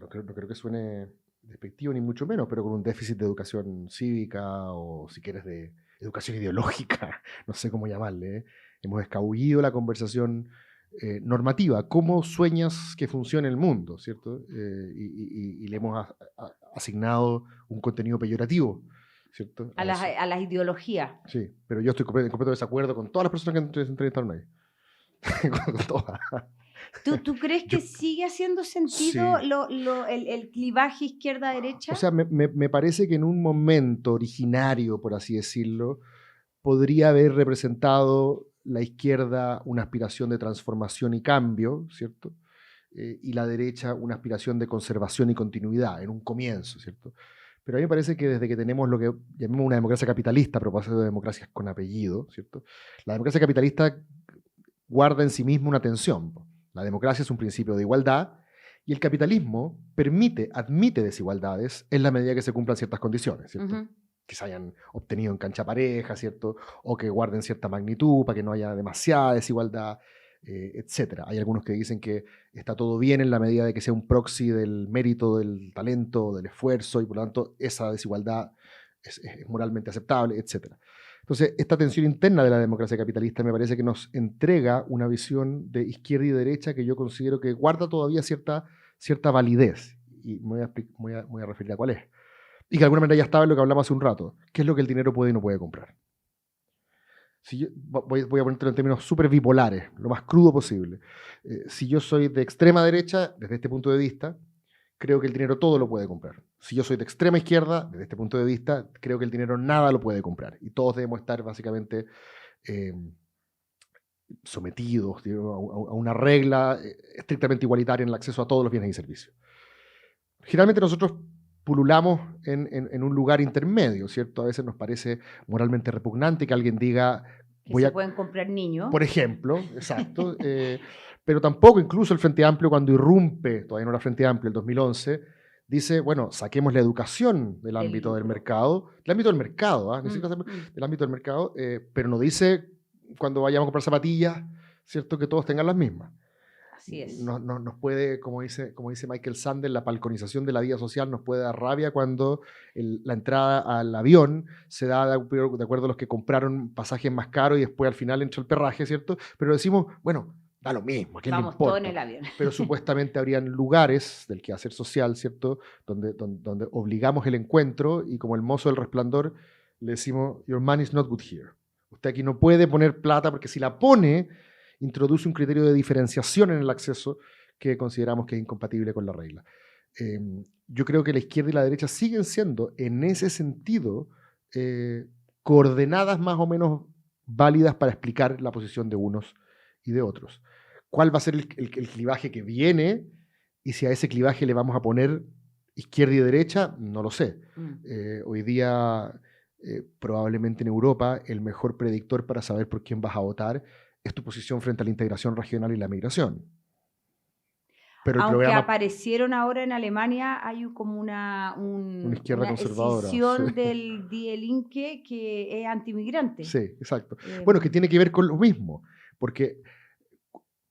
No creo que suene despectivo ni mucho menos, pero con un déficit de educación cívica o, si quieres, de educación ideológica, no sé cómo llamarle. Hemos escabullido la conversación normativa. ¿Cómo sueñas que funcione el mundo? ¿Cierto? Y le hemos asignado un contenido peyorativo, ¿cierto? A las ideologías. Sí, pero yo estoy en completo desacuerdo con todas las personas que se entrevistaron ahí. Con todas. ¿Tú crees que sigue haciendo sentido Sí. el clivaje izquierda-derecha? O sea, me parece que en un momento originario, por así decirlo, podría haber representado la izquierda una aspiración de transformación y cambio, ¿cierto? Y la derecha una aspiración de conservación y continuidad, en un comienzo, ¿cierto? Pero a mí me parece que desde que tenemos lo que llamamos una democracia capitalista, a propósito de democracias con apellido, ¿cierto? La democracia capitalista guarda en sí misma una tensión. La democracia es un principio de igualdad y el capitalismo admite desigualdades en la medida que se cumplan ciertas condiciones, ¿cierto? Ujú. Que se hayan obtenido en cancha pareja, ¿cierto? O que guarden cierta magnitud para que no haya demasiada desigualdad, etcétera. Hay algunos que dicen que está todo bien en la medida de que sea un proxy del mérito, del talento, del esfuerzo, y por lo tanto esa desigualdad es moralmente aceptable, etcétera. Entonces, esta tensión interna de la democracia capitalista me parece que nos entrega una visión de izquierda y derecha que yo considero que guarda todavía cierta validez. Y me voy a referir a cuál es. Y que de alguna manera ya estaba en lo que hablamos hace un rato. ¿Qué es lo que el dinero puede y no puede comprar? Si yo, voy a ponértelo en términos súper bipolares, lo más crudo posible. Si yo soy de extrema derecha, desde este punto de vista, creo que el dinero todo lo puede comprar. Si yo soy de extrema izquierda, desde este punto de vista, creo que el dinero nada lo puede comprar. Y todos debemos estar básicamente sometidos, digamos, a una regla estrictamente igualitaria en el acceso a todos los bienes y servicios. Generalmente nosotros pululamos en un lugar intermedio, ¿cierto? A veces nos parece moralmente repugnante que alguien diga... Que se pueden comprar niños. Por ejemplo, exacto. Pero tampoco, incluso el Frente Amplio, cuando irrumpe, todavía no era Frente Amplio, el 2011, dice, bueno, saquemos la educación del ámbito del mercado, del ámbito del mercado, ¿ah? Del ámbito del mercado, pero no dice, cuando vayamos a comprar zapatillas, ¿cierto?, que todos tengan las mismas. Así es. Nos puede, como dice Michael Sandel, la balconización de la vida social nos puede dar rabia cuando la entrada al avión se da de acuerdo a los que compraron pasajes más caros y después al final entra el perraje, ¿cierto? Pero decimos, bueno, da lo mismo, ¿a quién le importa? Vamos todos en el avión. Pero supuestamente habrían lugares del quehacer social, ¿cierto?, donde obligamos el encuentro y como el mozo del Resplandor le decimos, your money is not good here. Usted aquí no puede poner plata porque si la pone, introduce un criterio de diferenciación en el acceso que consideramos que es incompatible con la regla. Yo creo que la izquierda y la derecha siguen siendo, en ese sentido, coordenadas más o menos válidas para explicar la posición de unos y de otros. ¿Cuál va a ser el clivaje que viene? Y si a ese clivaje le vamos a poner izquierda y derecha, no lo sé. Hoy día, probablemente en Europa, el mejor predictor para saber por quién vas a votar es tu posición frente a la integración regional y la migración. Pero aunque aparecieron ahora en Alemania, hay como una izquierda conservadora, escisión sí, del Die Linke que es antimigrante. Sí, exacto. Bueno, que tiene que ver con lo mismo, porque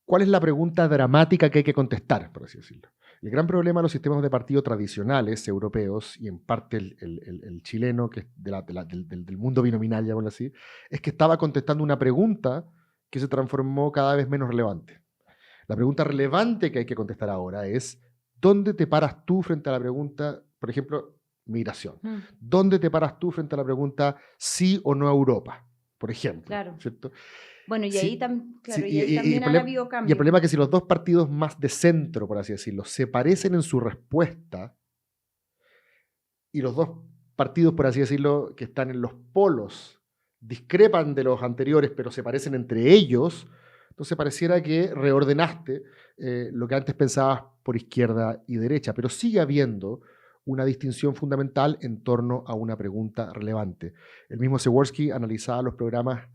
¿cuál es la pregunta dramática que hay que contestar, por así decirlo? El gran problema de los sistemas de partido tradicionales europeos, y en parte el chileno, que es del mundo binominal, llamémoslo así, es que estaba contestando una pregunta que se transformó cada vez menos relevante. La pregunta relevante que hay que contestar ahora es, ¿dónde te paras tú frente a la pregunta, por ejemplo, migración? ¿Dónde te paras tú frente a la pregunta sí o no a Europa, por ejemplo? Claro. ¿Cierto? Bueno, y ahí, sí, ahí también han habido cambios. Y el problema es que si los dos partidos más de centro, por así decirlo, se parecen en su respuesta, y los dos partidos, por así decirlo, que están en los polos, discrepan de los anteriores, pero se parecen entre ellos, entonces pareciera que reordenaste lo que antes pensabas por izquierda y derecha, pero sigue habiendo una distinción fundamental en torno a una pregunta relevante. El mismo Przeworski analizaba los programas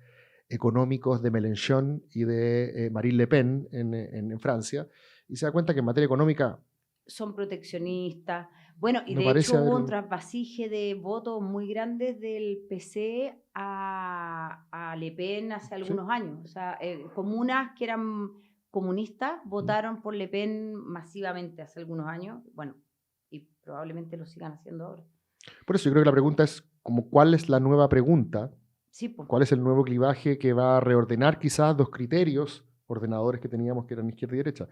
económicos de Mélenchon y de Marine Le Pen en Francia, y se da cuenta que en materia económica son proteccionistas. Bueno, y no de hecho hubo haber un trasvasije de votos muy grandes del PC a Le Pen hace algunos años. O sea, comunas que eran comunistas votaron por Le Pen masivamente hace algunos años. Bueno, y probablemente lo sigan haciendo ahora. Por eso yo creo que la pregunta es como ¿cuál es la nueva pregunta? Sí, pues. ¿Cuál es el nuevo clivaje que va a reordenar quizás dos criterios ordenadores que teníamos que eran izquierda y derecha?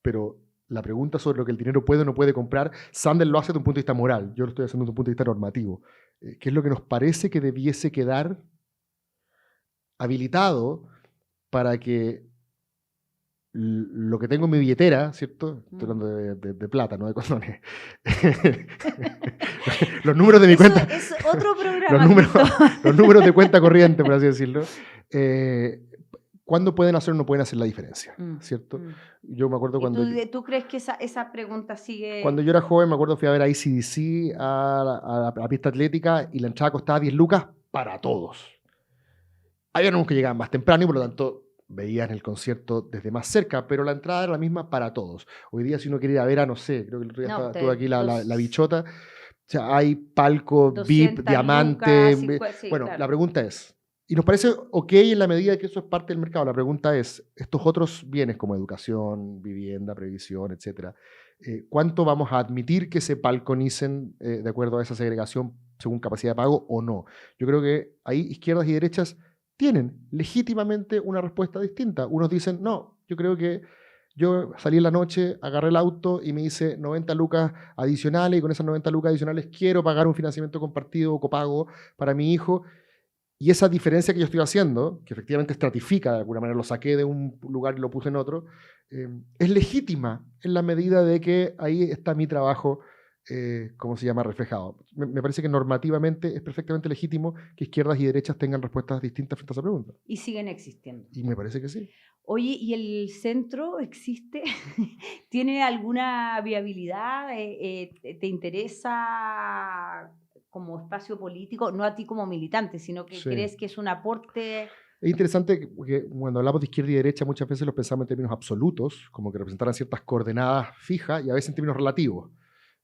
Pero la pregunta sobre lo que el dinero puede o no puede comprar, Sandel lo hace desde un punto de vista moral, yo lo estoy haciendo desde un punto de vista normativo. ¿Qué es lo que nos parece que debiese quedar habilitado para que lo que tengo en mi billetera, ¿cierto? Estoy hablando de plata, no de condones. Los números de mi cuenta. Es otro programa. Los números de cuenta corriente, por así decirlo. ¿Cuándo pueden hacer o no pueden hacer la diferencia? ¿Cierto? Yo me acuerdo cuando... ¿Tú crees que esa pregunta sigue...? Cuando yo era joven, me acuerdo, fui a ver a AC/DC a la pista atlética y la entrada costaba 10 lucas para todos. Había unos que llegaban más temprano y por lo tanto veían el concierto desde más cerca, pero la entrada era la misma para todos. Hoy día, si uno quiere ir a ver a, no sé, creo que el otro día estuvo aquí la Bichota, o sea, hay palco, VIP, diamante. Sí, bueno, claro. La pregunta es, y nos parece ok en la medida de que eso es parte del mercado, la pregunta es, estos otros bienes como educación, vivienda, previsión, etcétera, ¿cuánto vamos a admitir que se balconicen de acuerdo a esa segregación según capacidad de pago o no? Yo creo que ahí izquierdas y derechas tienen legítimamente una respuesta distinta. Unos dicen, no, yo creo que yo salí en la noche, agarré el auto y me hice 90 lucas adicionales y con esas 90 lucas adicionales quiero pagar un financiamiento compartido o copago para mi hijo. Y esa diferencia que yo estoy haciendo, que efectivamente estratifica de alguna manera, lo saqué de un lugar y lo puse en otro, es legítima en la medida de que ahí está mi trabajo, ¿cómo se llama?, reflejado. Me parece que normativamente es perfectamente legítimo que izquierdas y derechas tengan respuestas distintas frente a esa pregunta. Y siguen existiendo. Y me parece que sí. Oye, ¿y el centro existe? ¿Tiene alguna viabilidad? ¿Te interesa como espacio político? No a ti como militante, sino que Sí. crees que es un aporte... Es interesante porque cuando hablamos de izquierda y derecha muchas veces los pensamos en términos absolutos, como que representaran ciertas coordenadas fijas y a veces en términos relativos.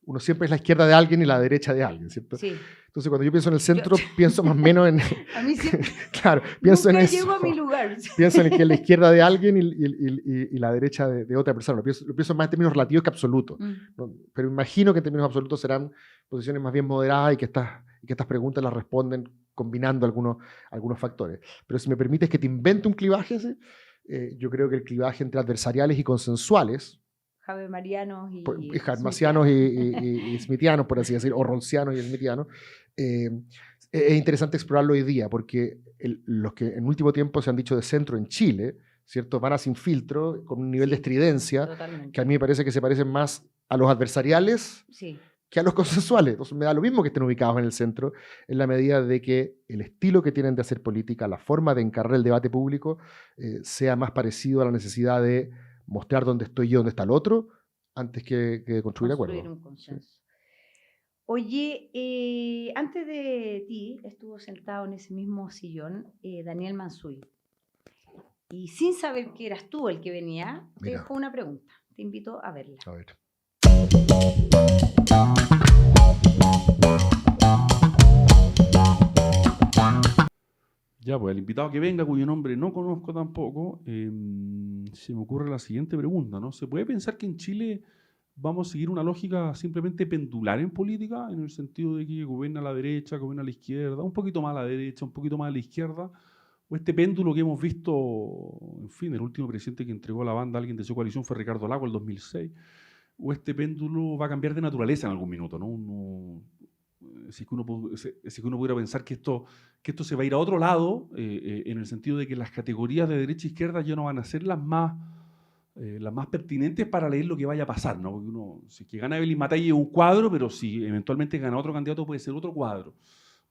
Uno siempre es la izquierda de alguien y la derecha de alguien, ¿cierto? Sí. Entonces cuando yo pienso en el centro, pienso más o menos en... A mí siempre... Claro, pienso en Nunca eso. llego a mi lugar. Pienso en que es la izquierda de alguien y la derecha de otra persona. Lo pienso más en términos relativos que absolutos. ¿No? Pero imagino que en términos absolutos serán posiciones más bien moderadas y que estas preguntas las responden combinando algunos factores. Pero si me permites que te invente un clivaje, yo creo que el clivaje entre adversariales y consensuales, Javemarianos y Habermasianos y smithianos, por así decir, o ronsianos y smithianos, es interesante explorarlo hoy día, porque los que en último tiempo se han dicho de centro en Chile, ¿cierto?, van a sin filtro, con un nivel de estridencia, totalmente. que a mí me parece que se parecen más a los adversariales que a los consensuales. Entonces me da lo mismo que estén ubicados en el centro, en la medida de que el estilo que tienen de hacer política, la forma de encarar el debate público, sea más parecido a la necesidad de mostrar dónde estoy yo, dónde está el otro, antes que construir acuerdos. Un consenso. Sí. Oye, antes de ti estuvo sentado en ese mismo sillón Daniel Mansuy. Y sin saber que eras tú el que venía, te dejó una pregunta. Te invito a verla. A ver. Ya, pues el invitado que venga, cuyo nombre no conozco tampoco, se me ocurre la siguiente pregunta, ¿no? ¿Se puede pensar que en Chile vamos a seguir una lógica simplemente pendular en política, en el sentido de que gobierna la derecha, gobierna la izquierda, un poquito más a la derecha, un poquito más a la izquierda? ¿O este péndulo que hemos visto, en fin, el último presidente que entregó la banda a alguien de su coalición fue Ricardo Lagos, el 2006? ¿O este péndulo va a cambiar de naturaleza en algún minuto, ¿no? Si es que uno pudiera pensar que esto se va a ir a otro lado, en el sentido de que las categorías de derecha e izquierda ya no van a ser las más pertinentes para leer lo que vaya a pasar, ¿no? Porque uno, si es que gana Evelyn Matei es un cuadro, pero si eventualmente gana otro candidato puede ser otro cuadro.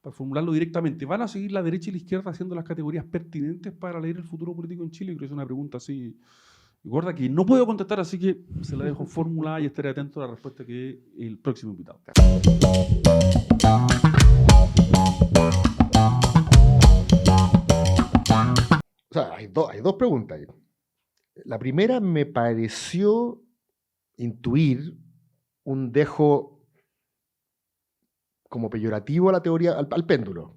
Para formularlo directamente, ¿van a seguir la derecha y la izquierda haciendo las categorías pertinentes para leer el futuro político en Chile? Creo que es una pregunta así gorda que no puedo contestar, así que se la dejo formulada y estaré atento a la respuesta que dé el próximo invitado. O sea, hay dos preguntas ahí. La primera me pareció intuir un dejo como peyorativo a la teoría, al péndulo.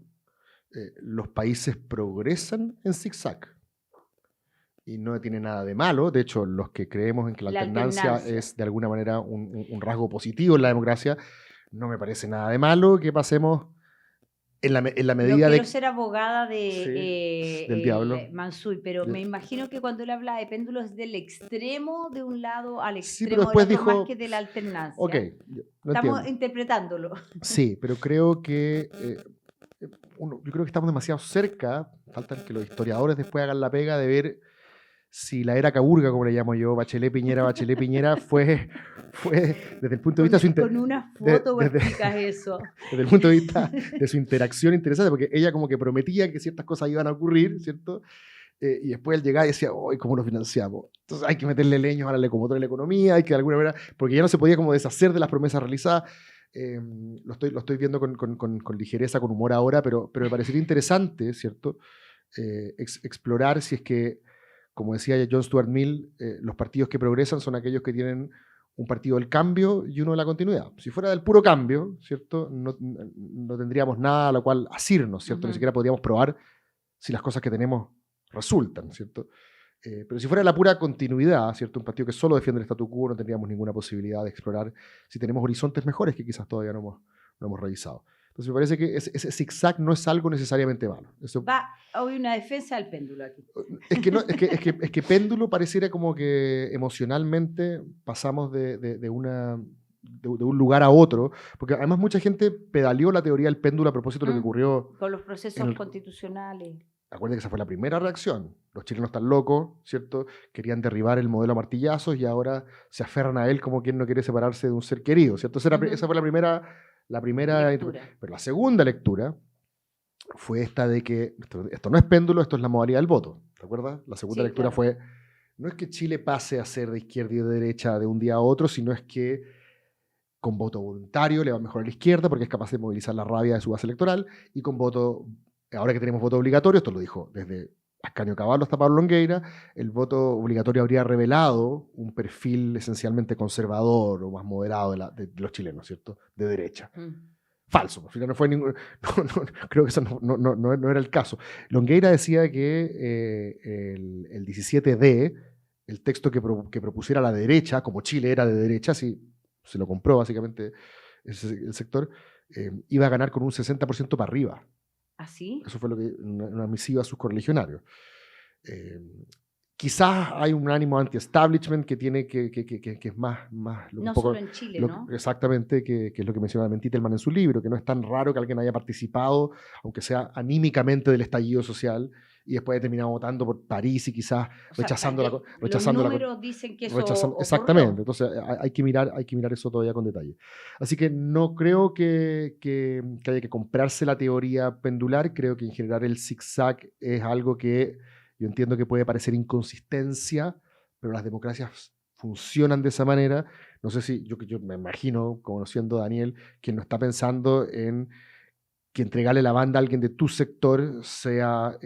Los países progresan en zigzag. Y no tiene nada de malo. De hecho, los que creemos en que la alternancia es de alguna manera un rasgo positivo en la democracia, no me parece nada de malo que pasemos en la medida no de... quiero ser abogada del diablo. Mansuy, pero me imagino que cuando él habla de péndulos es del extremo de un lado al extremo pero después del otro, dijo, más que de la alternancia. Ok, estamos interpretándolo. Sí, pero creo que yo creo que estamos demasiado cerca, faltan que los historiadores después hagan la pega de ver si la era Caburga, como le llamo yo, Bachelet Piñera, fue desde el punto de vista de su Con una foto explicas eso. Desde el punto de vista de su interacción interesante, porque ella como que prometía que ciertas cosas iban a ocurrir, ¿cierto? Y después él llegaba y decía, ¡ay, cómo lo financiamos! Entonces hay que meterle leños a la locomotora de la economía, hay que de alguna manera, porque ya no se podía como deshacer de las promesas realizadas. Lo estoy viendo con ligereza, con humor ahora, pero me parecería interesante, ¿cierto? Explorar si es que, como decía John Stuart Mill, los partidos que progresan son aquellos que tienen un partido del cambio y uno de la continuidad. Si fuera del puro cambio, ¿cierto? No tendríamos nada a lo cual asirnos, ¿cierto? Ni siquiera podríamos probar si las cosas que tenemos resultan, ¿cierto? Pero si fuera la pura continuidad, ¿cierto? Un partido que solo defiende el statu quo, no tendríamos ninguna posibilidad de explorar si tenemos horizontes mejores que quizás todavía no hemos revisado. Entonces me parece que ese zigzag no es algo necesariamente malo. Eso, Hoy una defensa del péndulo aquí. Es que péndulo pareciera como que emocionalmente pasamos de un lugar a otro, porque además mucha gente pedaleó la teoría del péndulo a propósito de lo que ocurrió con los procesos constitucionales. Acuérdense que esa fue la primera reacción. Los chilenos están locos, ¿cierto? Querían derribar el modelo a martillazos y ahora se aferran a él como quien no quiere separarse de un ser querido, ¿cierto? Esa fue la primera lectura. Pero la segunda lectura fue esta de que esto no es péndulo, esto es la modalidad del voto. ¿Te acuerdas? La segunda lectura fue, no es que Chile pase a ser de izquierda y de derecha de un día a otro, sino es que con voto voluntario le va mejor a la izquierda porque es capaz de movilizar la rabia de su base electoral, y con voto, ahora que tenemos voto obligatorio, esto lo dijo desde Ascanio Caballo hasta Pablo Longueira, el voto obligatorio habría revelado un perfil esencialmente conservador o más moderado de los chilenos, ¿cierto? De derecha. Falso, al final no fue ningún... creo que eso no era el caso. Longueira decía que el 17D, el texto que propusiera la derecha, como Chile era de derecha, si se lo compró básicamente el sector, iba a ganar con un 60% para arriba. ¿Ah, sí? Eso fue lo que una misiva a sus correligionarios. Quizás hay un ánimo anti-establishment que tiene que es más no un poco, solo en Chile, ¿no? Exactamente, que es lo que menciona Titelman en su libro, que no es tan raro que alguien haya participado, aunque sea anímicamente, del estallido social, y después haya terminado votando por París y quizás rechazando los números dicen que eso ocurrió. Exactamente, entonces hay que mirar eso todavía con detalle. Así que no creo que haya que comprarse la teoría pendular, creo que en general el zigzag es algo que yo entiendo que puede parecer inconsistencia, pero las democracias funcionan de esa manera. No sé si, yo me imagino, conociendo a Daniel, que no está pensando en que entregarle la banda a alguien de tu sector sea,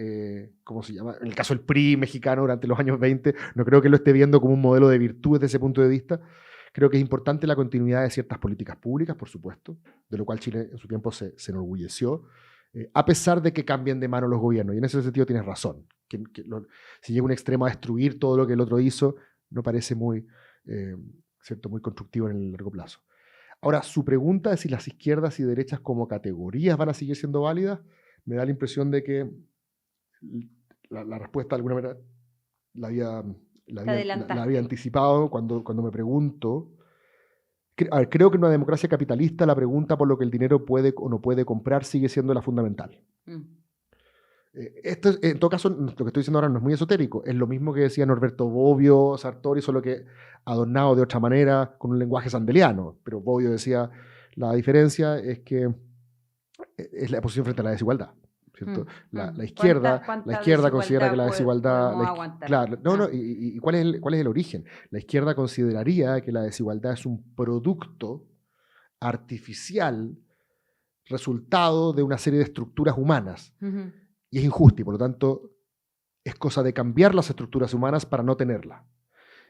¿cómo se llama? En el caso del PRI mexicano durante los años 20, no creo que lo esté viendo como un modelo de virtud desde ese punto de vista. Creo que es importante la continuidad de ciertas políticas públicas, por supuesto, de lo cual Chile en su tiempo se enorgulleció, a pesar de que cambien de mano los gobiernos. Y en ese sentido tienes razón. Si llega un extremo a destruir todo lo que el otro hizo, no parece muy constructivo en el largo plazo. Ahora, su pregunta de si las izquierdas y derechas como categorías van a seguir siendo válidas, me da la impresión de que la respuesta de alguna manera la había anticipado cuando me pregunto. A ver, creo que en una democracia capitalista la pregunta por lo que el dinero puede o no puede comprar sigue siendo la fundamental. Esto, en todo caso, lo que estoy diciendo ahora no es muy esotérico. Es lo mismo que decía Norberto Bobbio, Sartori, solo que adornado de otra manera, con un lenguaje sandeliano. Pero Bobbio decía, la diferencia es que es la posición frente a la desigualdad, ¿cierto? La izquierda considera que la desigualdad... ¿Y cuál es el origen? La izquierda consideraría que la desigualdad es un producto artificial resultado de una serie de estructuras humanas. Y es injusto, y por lo tanto es cosa de cambiar las estructuras humanas para no tenerla.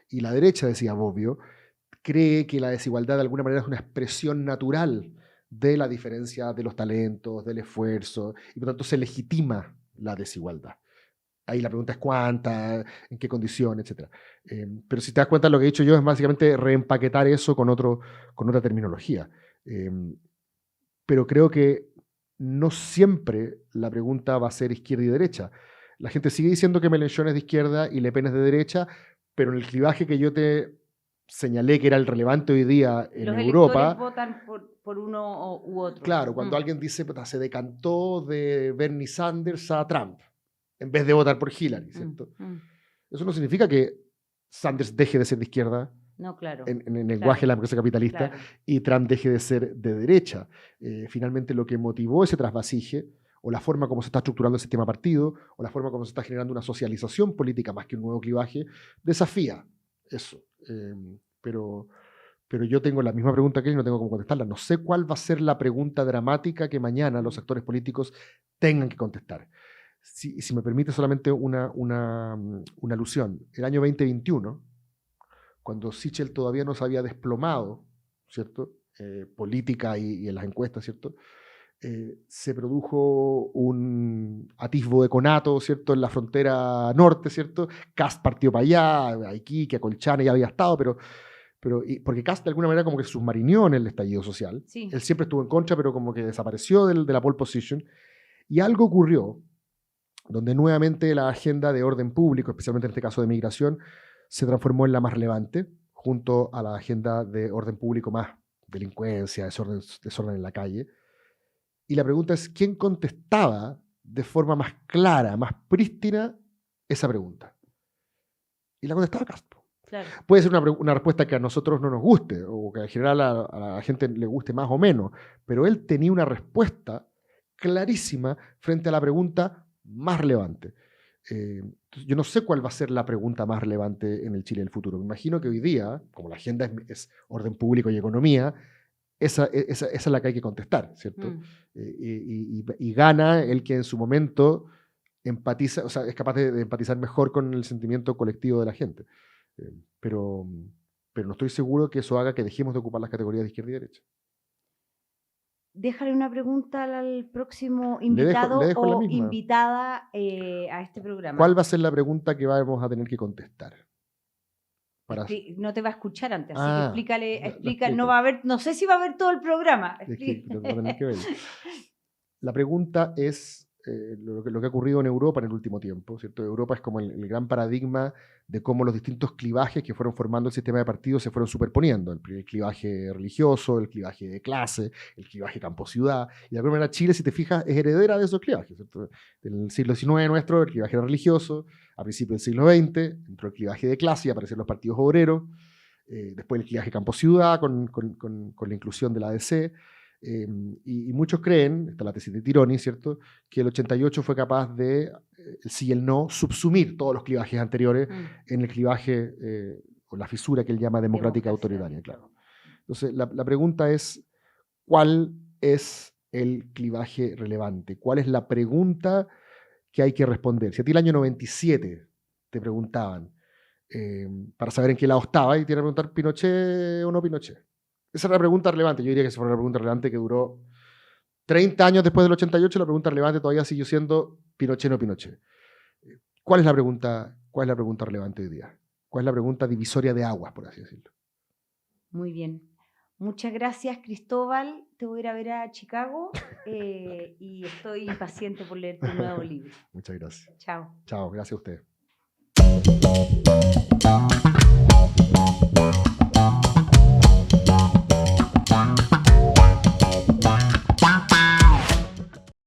Y la derecha, decía Bobbio, cree que la desigualdad de alguna manera es una expresión natural de la diferencia de los talentos, del esfuerzo, y por lo tanto se legitima la desigualdad. Ahí la pregunta es cuánta, en qué condiciones, etc. Pero si te das cuenta, lo que he dicho yo es básicamente reempaquetar eso con otra terminología. Pero creo que no siempre la pregunta va a ser izquierda y derecha. La gente sigue diciendo que Mélenchon es de izquierda y Le Pen es de derecha, pero en el clivaje que yo te señalé que era el relevante hoy día en Europa... Los electores votan por uno u otro. Claro, cuando alguien dice, se decantó de Bernie Sanders a Trump, en vez de votar por Hillary, ¿cierto? Eso no significa que Sanders deje de ser de izquierda No, claro. en el lenguaje de la democracia capitalista Claro. y Trump deje de ser de derecha. Finalmente lo que motivó ese trasvasije, o la forma como se está estructurando el sistema partido, o la forma como se está generando una socialización política más que un nuevo clivaje, desafía eso. Pero yo tengo la misma pregunta que él y no tengo cómo contestarla. No sé cuál va a ser la pregunta dramática que mañana los actores políticos tengan que contestar. Si me permite solamente una alusión. El año 2021, cuando Sichel todavía no se había desplomado, ¿cierto? Política y en las encuestas, ¿cierto? Se produjo un atisbo de conato, ¿cierto? En la frontera norte, ¿cierto? Kast partió para allá, a Iquique, a Colchane ya había estado, pero porque Kast de alguna manera como que submarinió en el estallido social. Sí. Él siempre estuvo en contra, pero como que desapareció de la pole position. Y algo ocurrió donde nuevamente la agenda de orden público, especialmente en este caso de migración, se transformó en la más relevante, junto a la agenda de orden público más delincuencia, desorden en la calle. Y la pregunta es, ¿quién contestaba de forma más clara, más prístina esa pregunta? Y la contestaba Castro. Claro. Puede ser una respuesta que a nosotros no nos guste, o que en general a la gente le guste más o menos, pero él tenía una respuesta clarísima frente a la pregunta más relevante. Yo no sé cuál va a ser la pregunta más relevante en el Chile del futuro. Me imagino que hoy día, como la agenda es orden público y economía, esa es la que hay que contestar, ¿cierto? Y gana el que en su momento empatiza, o sea, es capaz de empatizar mejor con el sentimiento colectivo de la gente. Pero no estoy seguro que eso haga que dejemos de ocupar las categorías de izquierda y derecha. Déjale una pregunta al próximo invitado le dejo la o misma. invitada a este programa. ¿Cuál va a ser la pregunta que vamos a tener que contestar? No te va a escuchar antes, así Ah, que explícale, explico. no va a haber, no sé si va a haber todo el programa. Es que lo voy a tener que ver. La pregunta es lo que ha ocurrido en Europa en el último tiempo, ¿cierto? Europa es como el gran paradigma de cómo los distintos clivajes que fueron formando el sistema de partidos se fueron superponiendo. El clivaje religioso, el clivaje de clase, el clivaje campo-ciudad. Y de alguna manera Chile, si te fijas, es heredera de esos clivajes, ¿cierto? En el siglo XIX nuestro, el clivaje era religioso. A principios del siglo XX entró el clivaje de clase y aparecieron los partidos obreros. Después el clivaje campo-ciudad con la inclusión de la ADC. Y muchos creen, esta es la tesis de Tironi, ¿cierto?, que el 88 fue capaz de, el sí y el no, subsumir todos los clivajes anteriores en el clivaje o la fisura que él llama democrática autoritaria. Claro. Entonces, la pregunta es, ¿cuál es el clivaje relevante? ¿Cuál es la pregunta que hay que responder? Si a ti el año 97 te preguntaban para saber en qué lado estaba y te iban a preguntar ¿Pinochet o no Pinochet? Esa es la pregunta relevante. Yo diría que esa fue una pregunta relevante que duró 30 años después del 88. La pregunta relevante todavía siguió siendo Pinochet o no Pinochet. ¿Cuál es la pregunta relevante hoy día? ¿Cuál es la pregunta divisoria de aguas, por así decirlo? Muy bien. Muchas gracias, Cristóbal. Te voy a ir a ver a Chicago y estoy impaciente por leer tu nuevo libro. Muchas gracias. Chao. Chao, gracias a usted.